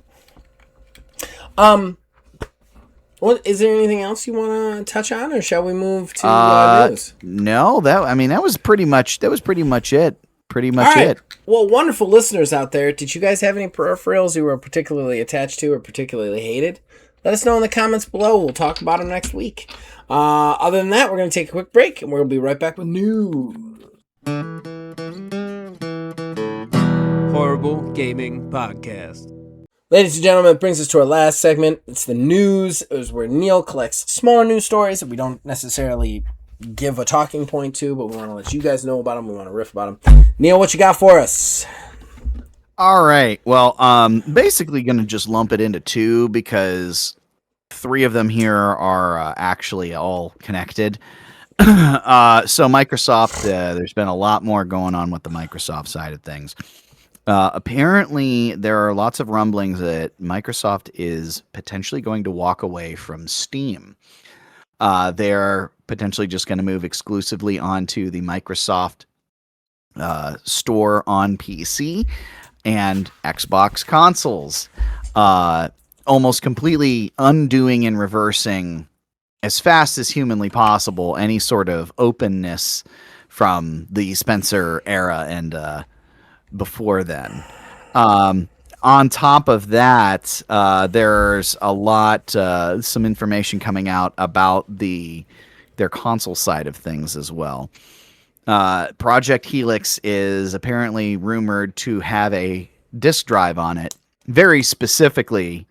What is there anything else you want to touch on, or shall we move to news? No, that was pretty much it. Pretty much it. Well, wonderful listeners out there, did you guys have any peripherals you were particularly attached to or particularly hated? Let us know in the comments below. We'll talk about them next week. Other than that, we're going to take a quick break, and we're going to be right back with news. Horrible Gaming Podcast. Ladies and gentlemen, it brings us to our last segment. It's the news. It is where Neil collects smaller news stories that we don't necessarily give a talking point to, but we want to let you guys know about them. We want to riff about them. Neil, what you got for us? All right. Well, basically going to just lump it into 2 because 3 of them here are actually all connected. So Microsoft, there's been a lot more going on with the Microsoft side of things. Apparently, there are lots of rumblings that Microsoft is potentially going to walk away from Steam. They're potentially just going to move exclusively onto the Microsoft store on PC and Xbox consoles, almost completely undoing and reversing as fast as humanly possible any sort of openness from the Spencer era and before then. On top of that, there's a lot, some information coming out about their console side of things as well. Project Helix is apparently rumored to have a disk drive on it, very specifically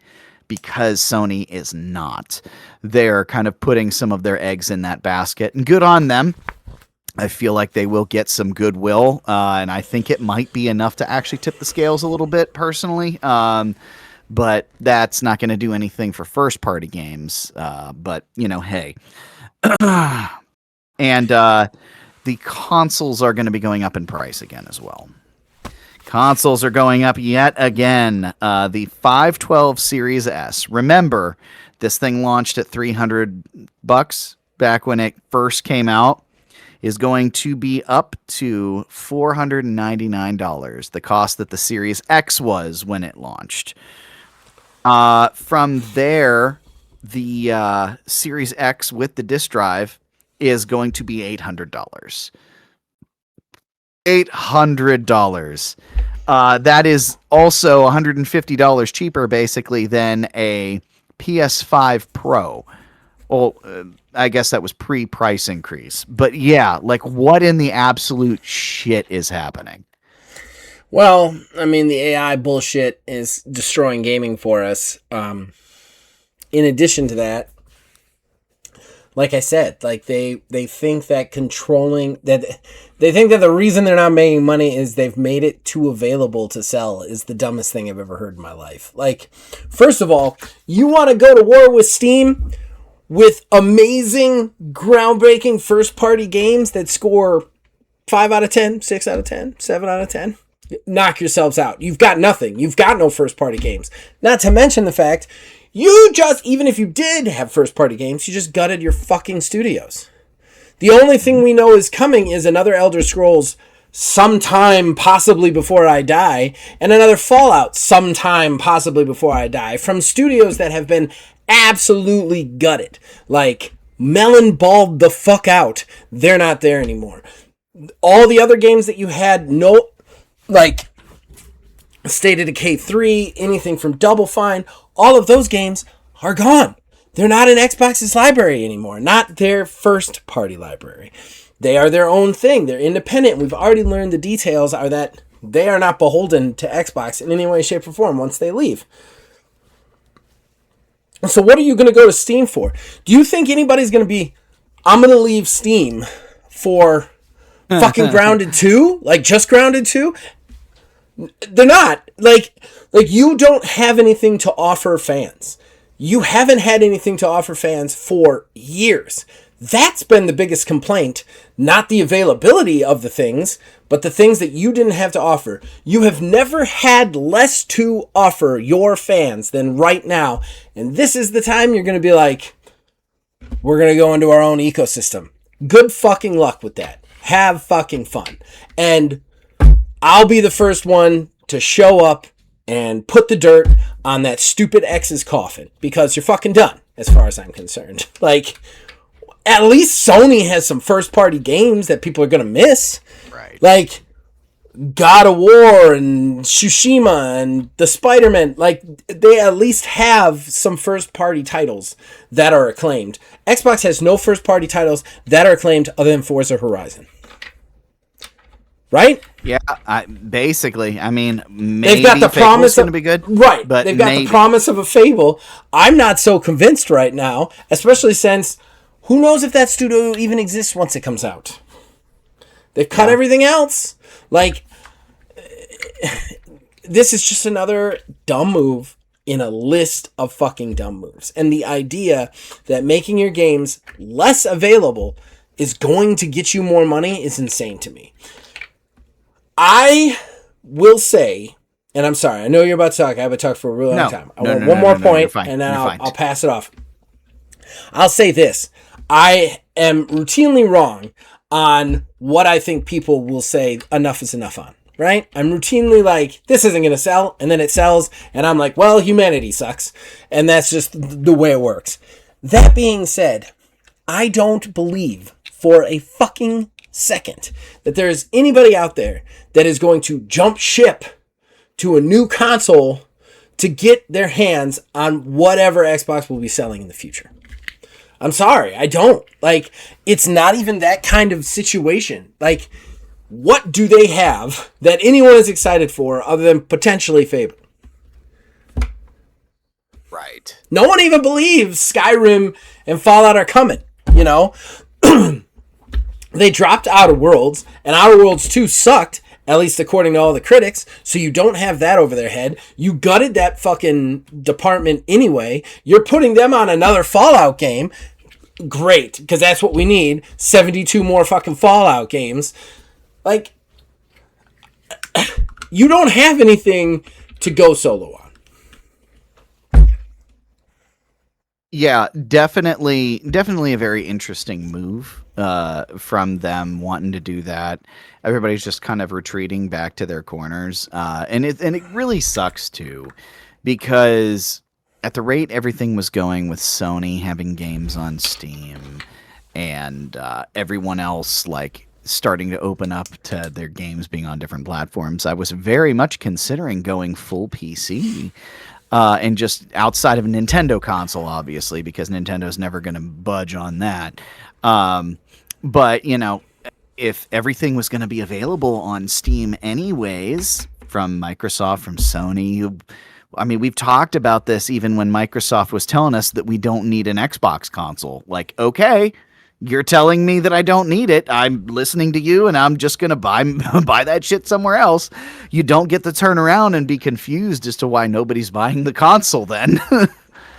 because Sony is not. They're kind of putting some of their eggs in that basket, and good on them. I feel like they will get some goodwill, and I think it might be enough to actually tip the scales a little bit, personally. But that's not going to do anything for first-party games. But, you know, hey. And the consoles are going to be going up in price again as well. Consoles are going up yet again. The 512 Series S. Remember, this thing launched at $300 back when it first came out. Is going to be up to $499, the cost that the Series X was when it launched. From there, the Series X with the disk drive is going to be $800. $800. That is also $150 cheaper, basically, than a PS5 Pro. Well, I guess that was pre-price increase. But yeah, like, what in the absolute shit is happening? Well, I mean, the AI bullshit is destroying gaming for us. In addition to that, like I said, like they think that they think that the reason they're not making money is they've made it too available to sell is the dumbest thing I've ever heard in my life. Like, first of all, you want to go to war with Steam with amazing, groundbreaking first-party games that score 5 out of 10, 6 out of 10, 7 out of 10? Knock yourselves out. You've got nothing. You've got no first-party games. Not to mention the fact even if you did have first-party games, you just gutted your fucking studios. The only thing we know is coming is another Elder Scrolls sometime possibly before I die, and another Fallout sometime possibly before I die, from studios that have been absolutely gutted. Like, melon balled the fuck out. They're not there anymore. All the other games that you had, like State of Decay 3, anything from Double Fine, all of those games are gone. They're not in Xbox's library anymore, not their first party library. They are their own thing. They're independent. We've already learned the details are that they are not beholden to Xbox in any way, shape, or form once they leave. So what are you going to go to Steam for? Do you think anybody's going to be, I'm going to leave Steam for fucking Grounded 2? Like, just Grounded 2? They're not. Like you don't have anything to offer fans. You haven't had anything to offer fans for years. That's been the biggest complaint, not the availability of the things, but the things that you didn't have to offer. You have never had less to offer your fans than right now. And this is the time you're going to be like, we're going to go into our own ecosystem. Good fucking luck with that. Have fucking fun. And I'll be the first one to show up and put the dirt on that stupid X's coffin because you're fucking done, as far as I'm concerned. Like, at least Sony has some first-party games that people are going to miss. Right. Like, God of War and Tsushima and the Spider-Man. Like, they at least have some first-party titles that are acclaimed. Xbox has no first-party titles that are acclaimed other than Forza Horizon. Right? Yeah, basically. I mean, maybe they've got the promise going to be good. Right. But they've got the promise of a Fable. I'm not so convinced right now, especially since who knows if that studio even exists once it comes out. They've cut everything else. Like, this is just another dumb move in a list of fucking dumb moves. And the idea that making your games less available is going to get you more money is insane to me. I will say, and I'm sorry, I know you're about to talk. I haven't talked for a really long time. I want one more point, and then I'll pass it off. I'll say this. I am routinely wrong on what I think people will say enough is enough on, right? I'm routinely like, this isn't going to sell, and then it sells, and I'm like, well, humanity sucks, and that's just the way it works. That being said, I don't believe for a fucking second that there is anybody out there that is going to jump ship to a new console to get their hands on whatever Xbox will be selling in the future. I'm sorry, I don't. Like, it's not even that kind of situation. Like, what do they have that anyone is excited for other than potentially Fable? Right. No one even believes Skyrim and Fallout are coming, you know? They dropped Outer Worlds, and Outer Worlds 2 sucked, at least according to all the critics, so you don't have that over their head. You gutted that fucking department anyway. You're putting them on another Fallout game. Great, because that's what we need. 72 more fucking Fallout games. Like, you don't have anything to go solo on. Yeah, definitely a very interesting move from them wanting to do that. Everybody's just kind of retreating back to their corners, and it really sucks too, because at the rate everything was going with Sony having games on Steam and everyone else like starting to open up to their games being on different platforms, I was very much considering going full PC. And just outside of a Nintendo console, obviously, because Nintendo's never going to budge on that. But, you know, if everything was going to be available on Steam anyways, from Microsoft, from Sony, I mean, we've talked about this even when Microsoft was telling us that we don't need an Xbox console. Like, okay, you're telling me that I don't need it. I'm listening to you, and I'm just gonna buy that shit somewhere else. You don't get to turn around and be confused as to why nobody's buying the console then.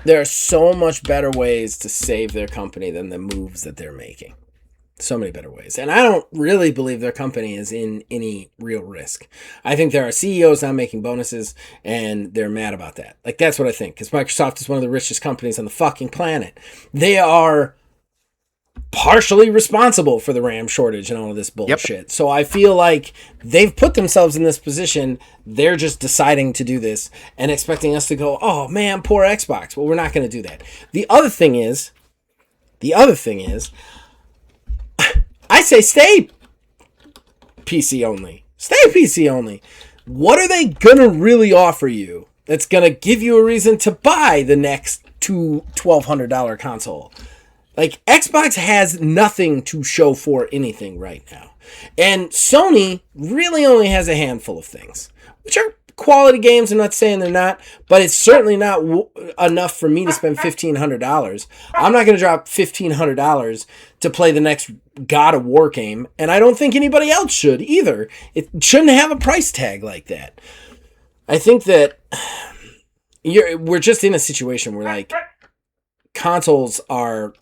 There are so much better ways to save their company than the moves that they're making. So many better ways. And I don't really believe their company is in any real risk. I think there are CEOs not making bonuses, and they're mad about that. Like, that's what I think, because Microsoft is one of the richest companies on the fucking planet. They are partially responsible for the RAM shortage and all of this bullshit. Yep. So I feel like they've put themselves in this position. They're just deciding to do this and expecting us to go, oh man, poor Xbox. Well, we're not going to do that. The other thing is, I say stay PC only. Stay PC only. What are they going to really offer you that's going to give you a reason to buy the next $1,200 console? Like, Xbox has nothing to show for anything right now. And Sony really only has a handful of things, which are quality games. I'm not saying they're not, but it's certainly not enough for me to spend $1,500. I'm not going to drop $1,500 to play the next God of War game, and I don't think anybody else should either. It shouldn't have a price tag like that. I think that we're just in a situation where, like, consoles are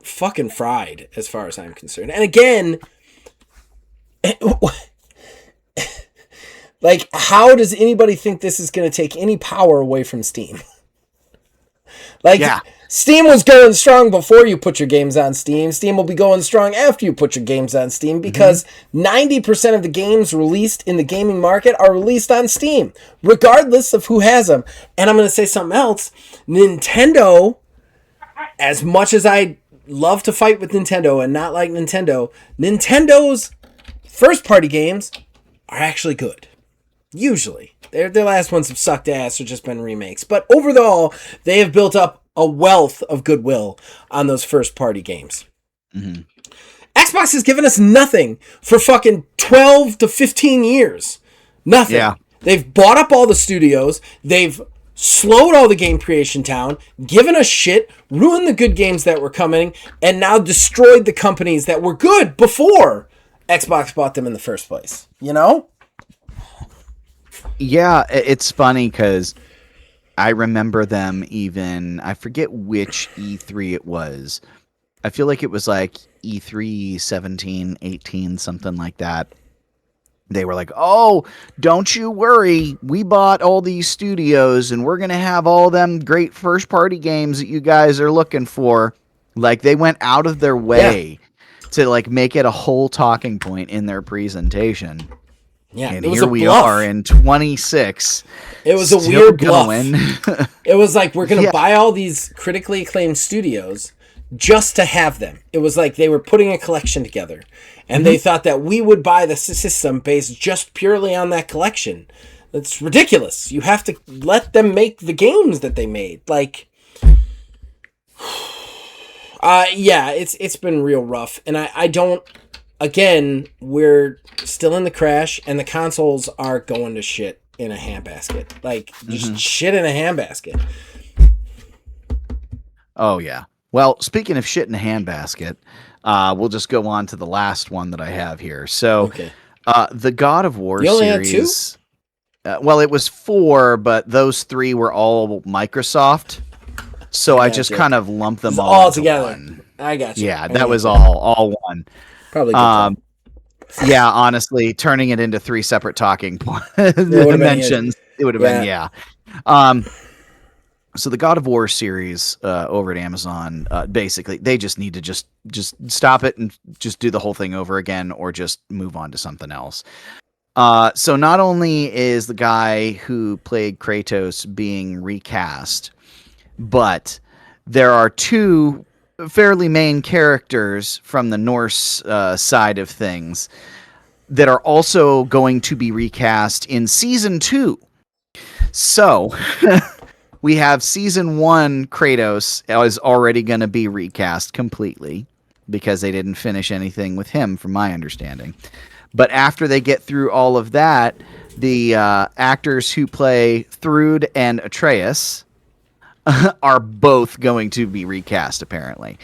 fucking fried as far as I'm concerned. And again, like, how does anybody think this is going to take any power away from Steam? Like, yeah. Steam was going strong before you put your games on Steam. Steam will be going strong after you put your games on Steam, because 90% of the games released in the gaming market are released on Steam, regardless of who has them. And I'm going to say something else. Nintendo, as much as I love to fight with Nintendo and not like Nintendo, Nintendo's first-party games are actually good. Usually. Their last ones have sucked ass or just been remakes. But overall, they have built up a wealth of goodwill on those first-party games. Mm-hmm. Xbox has given us nothing for fucking 12 to 15 years. Nothing. Yeah. They've bought up all the studios. They've slowed all the game creation down, given us shit, ruined the good games that were coming, and now destroyed the companies that were good before Xbox bought them in the first place. You know? Yeah, it's funny because I remember them even, I forget which E3 it was. I feel like it was like E3 17, 18, something like that. They were like, oh, don't you worry. We bought all these studios and we're going to have all them great first party games that you guys are looking for. Like, they went out of their way to like make it a whole talking point in their presentation. Yeah, and here we are in 26. It was a weird bluff. It was like, we're going to buy all these critically acclaimed studios just to have them. It was like they were putting a collection together, and they thought that we would buy the system based just purely on that collection. That's ridiculous. You have to let them make the games that they made. Like, it's been real rough, and I don't. Again, we're still in the crash, and the consoles are going to shit in a handbasket. Like, just shit in a handbasket. Oh, yeah. Well, speaking of shit in a handbasket, we'll just go on to the last one that I have here. So, the God of War you only series. Had 2? Well, it was 4, but those 3 were all Microsoft. So I just kind of lumped them all together. One. I got you. Yeah, that was all one. Probably. Yeah, honestly, turning it into 3 separate talking dimensions, it would have been. So the God of War series over at Amazon, basically, they just need to just stop it and just do the whole thing over again, or just move on to something else. So not only is the guy who played Kratos being recast, but there are two fairly main characters from the Norse side of things that are also going to be recast in season 2. So we have season 1 Kratos is already going to be recast completely because they didn't finish anything with him, from my understanding. But after they get through all of that, the actors who play Thrud and Atreus are both going to be recast, apparently.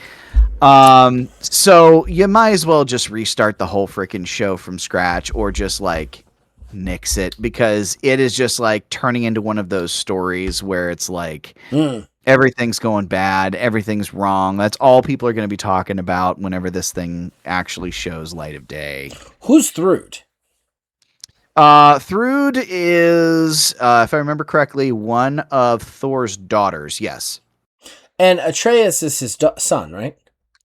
So you might as well just restart the whole freaking show from scratch, or just like nix it, because it is just like turning into one of those stories where it's like everything's going bad, everything's wrong. That's all people are going to be talking about whenever this thing actually shows light of day. Who's Thrud? Thrud is, if I remember correctly, one of Thor's daughters. Yes. And Atreus is his son, right?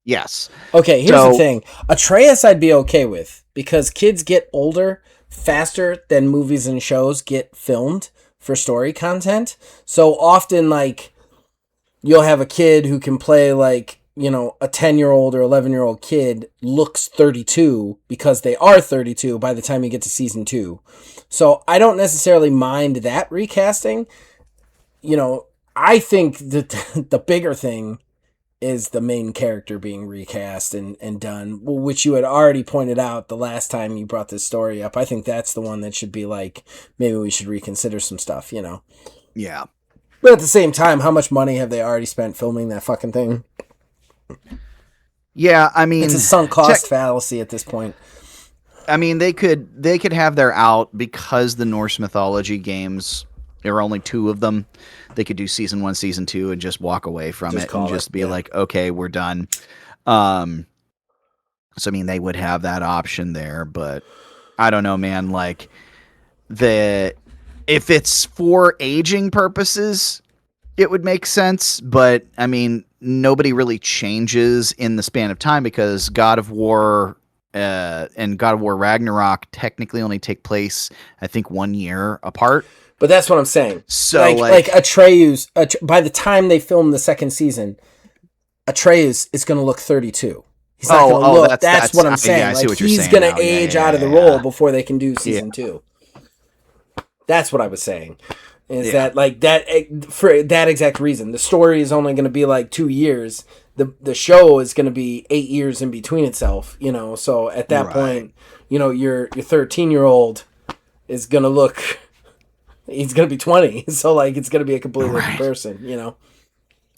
Yes. Okay, here's the thing. Atreus I'd be okay with, because kids get older faster than movies and shows get filmed for story content. So often, like, you'll have a kid who can play, like, you know, a 10-year-old or 11-year-old kid looks 32 because they are 32 by the time you get to season 2. So I don't necessarily mind that recasting. You know, I think that the bigger thing is the main character being recast and done, which you had already pointed out the last time you brought this story up. I think that's the one that should be like, maybe we should reconsider some stuff, you know? Yeah. But at the same time, how much money have they already spent filming that fucking thing? Yeah, I mean, it's a sunk cost fallacy at this point. I mean, they could have their out, because the Norse mythology games, there are only 2 of them. They could do season 1, season 2, and just walk away from it and just be like, okay, we're done. So I mean, they would have that option there, but I don't know, man. Like, if it's for aging purposes, it would make sense. But I mean, nobody really changes in the span of time, because God of War and God of War Ragnarok technically only take place, I think, 1 year apart. But that's what I'm saying. So like Atreus, by the time they film the second season, Atreus is going to look 32. He's not going to look. That's what I'm saying. Yeah, I see what you're he's saying going now. to age out of the role before they can do season 2. That's what I was saying. Is that like that for that exact reason? The story is only going to be like 2 years. The show is going to be 8 years in between itself. You know, so at that point, you know, your 13-year-old is going to look. He's going to be 20, so like it's going to be a completely different person, you know.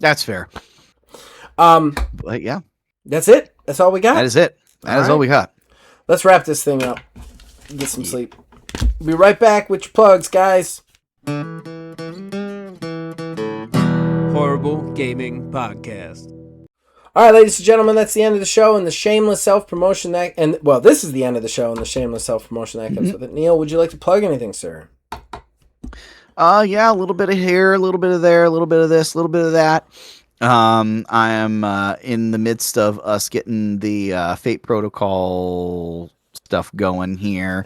That's fair. But yeah, that's it. That's all we got. That is it. That is all we got. Let's wrap this thing up. Get some sleep. We'll be right back with your plugs, guys. Horrible Gaming Podcast. All right, ladies and gentlemen, that's the end of the show and the shameless self-promotion that, and well, this is the end of the show and the shameless self-promotion that comes with it. Neil, would you like to plug anything, sir? Yeah, a little bit of here, a little bit of there, a little bit of this, a little bit of that. I am in the midst of us getting the Fate Protocol stuff going here.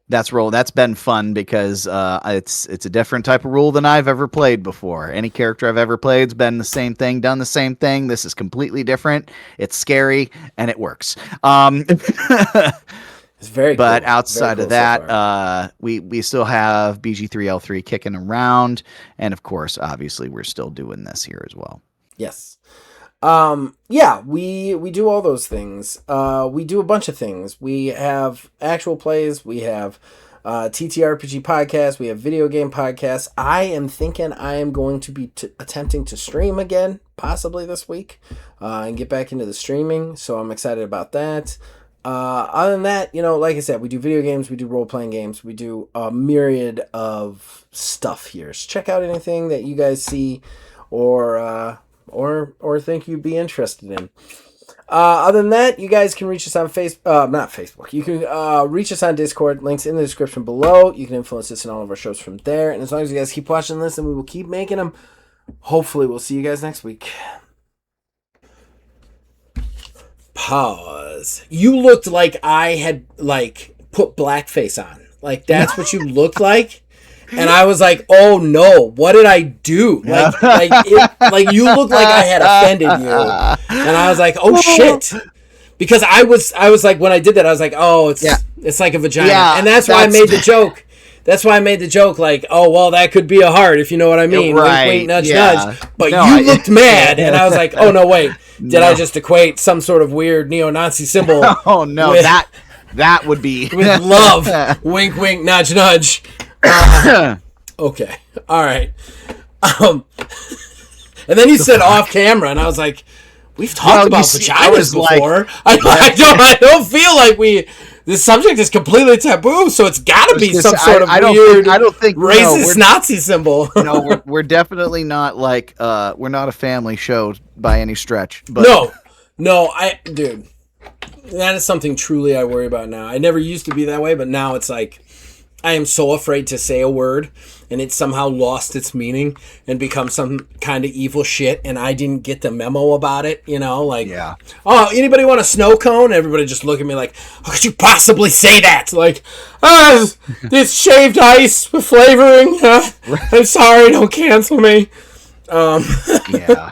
That's been fun, because it's a different type of rule than I've ever played before. Any character I've ever played's been the same thing, done the same thing. This is completely different. It's scary and it works. It's very but cool. outside very of that, we still have BG3L3 kicking around, and of course, obviously, we're still doing this here as well. Yes. Yeah, we do all those things. We do a bunch of things. We have actual plays. We have TTRPG podcasts. We have video game podcasts. I am thinking I am going to be attempting to stream again, possibly this week, and get back into the streaming. So I'm excited about that. Other than that, you know, like I said, we do video games, we do role-playing games, we do a myriad of stuff here. So check out anything that you guys see or think you'd be interested in. Other than that, you guys can reach us on not Facebook. You can reach us on Discord. Links in the description below. You can influence us in all of our shows from there. And as long as you guys keep watching this, and we will keep making them, hopefully we'll see you guys next week. Pause. You looked like I had, like, put blackface on. Like, that's what you looked like. and I was like, "Oh no, what did I do? Like you looked like I had offended you." And I was like, "Oh shit." Because I was like, when I did that, I was like, "Oh, it's like a vagina." And that's why I made the joke. That's why I made the joke, like, "Oh, well, that could be a heart, if you know what I mean." Right. Wink, wink, nudge, nudge. But no, you looked mad, and I was like, "Oh no, wait, did I just equate some sort of weird neo-Nazi symbol?" Oh no, that would be with love. Wink, wink, nudge, nudge. Okay, all right. And then you said off camera, and I was like, "We've talked about vaginas before." Like, I don't feel like this subject is completely taboo, so it's got to be some sort of weird, racist Nazi symbol. No, we're definitely not like we're not a family show by any stretch. But no, dude, that is something truly I worry about now. I never used to be that way, but now it's like I am so afraid to say a word and it somehow lost its meaning and become some kind of evil shit, and I didn't get the memo about it, like, oh, anybody want a snow cone? Everybody just look at me like, how could you possibly say that? Like, it's shaved ice with flavoring. I'm sorry, don't cancel me. Yeah.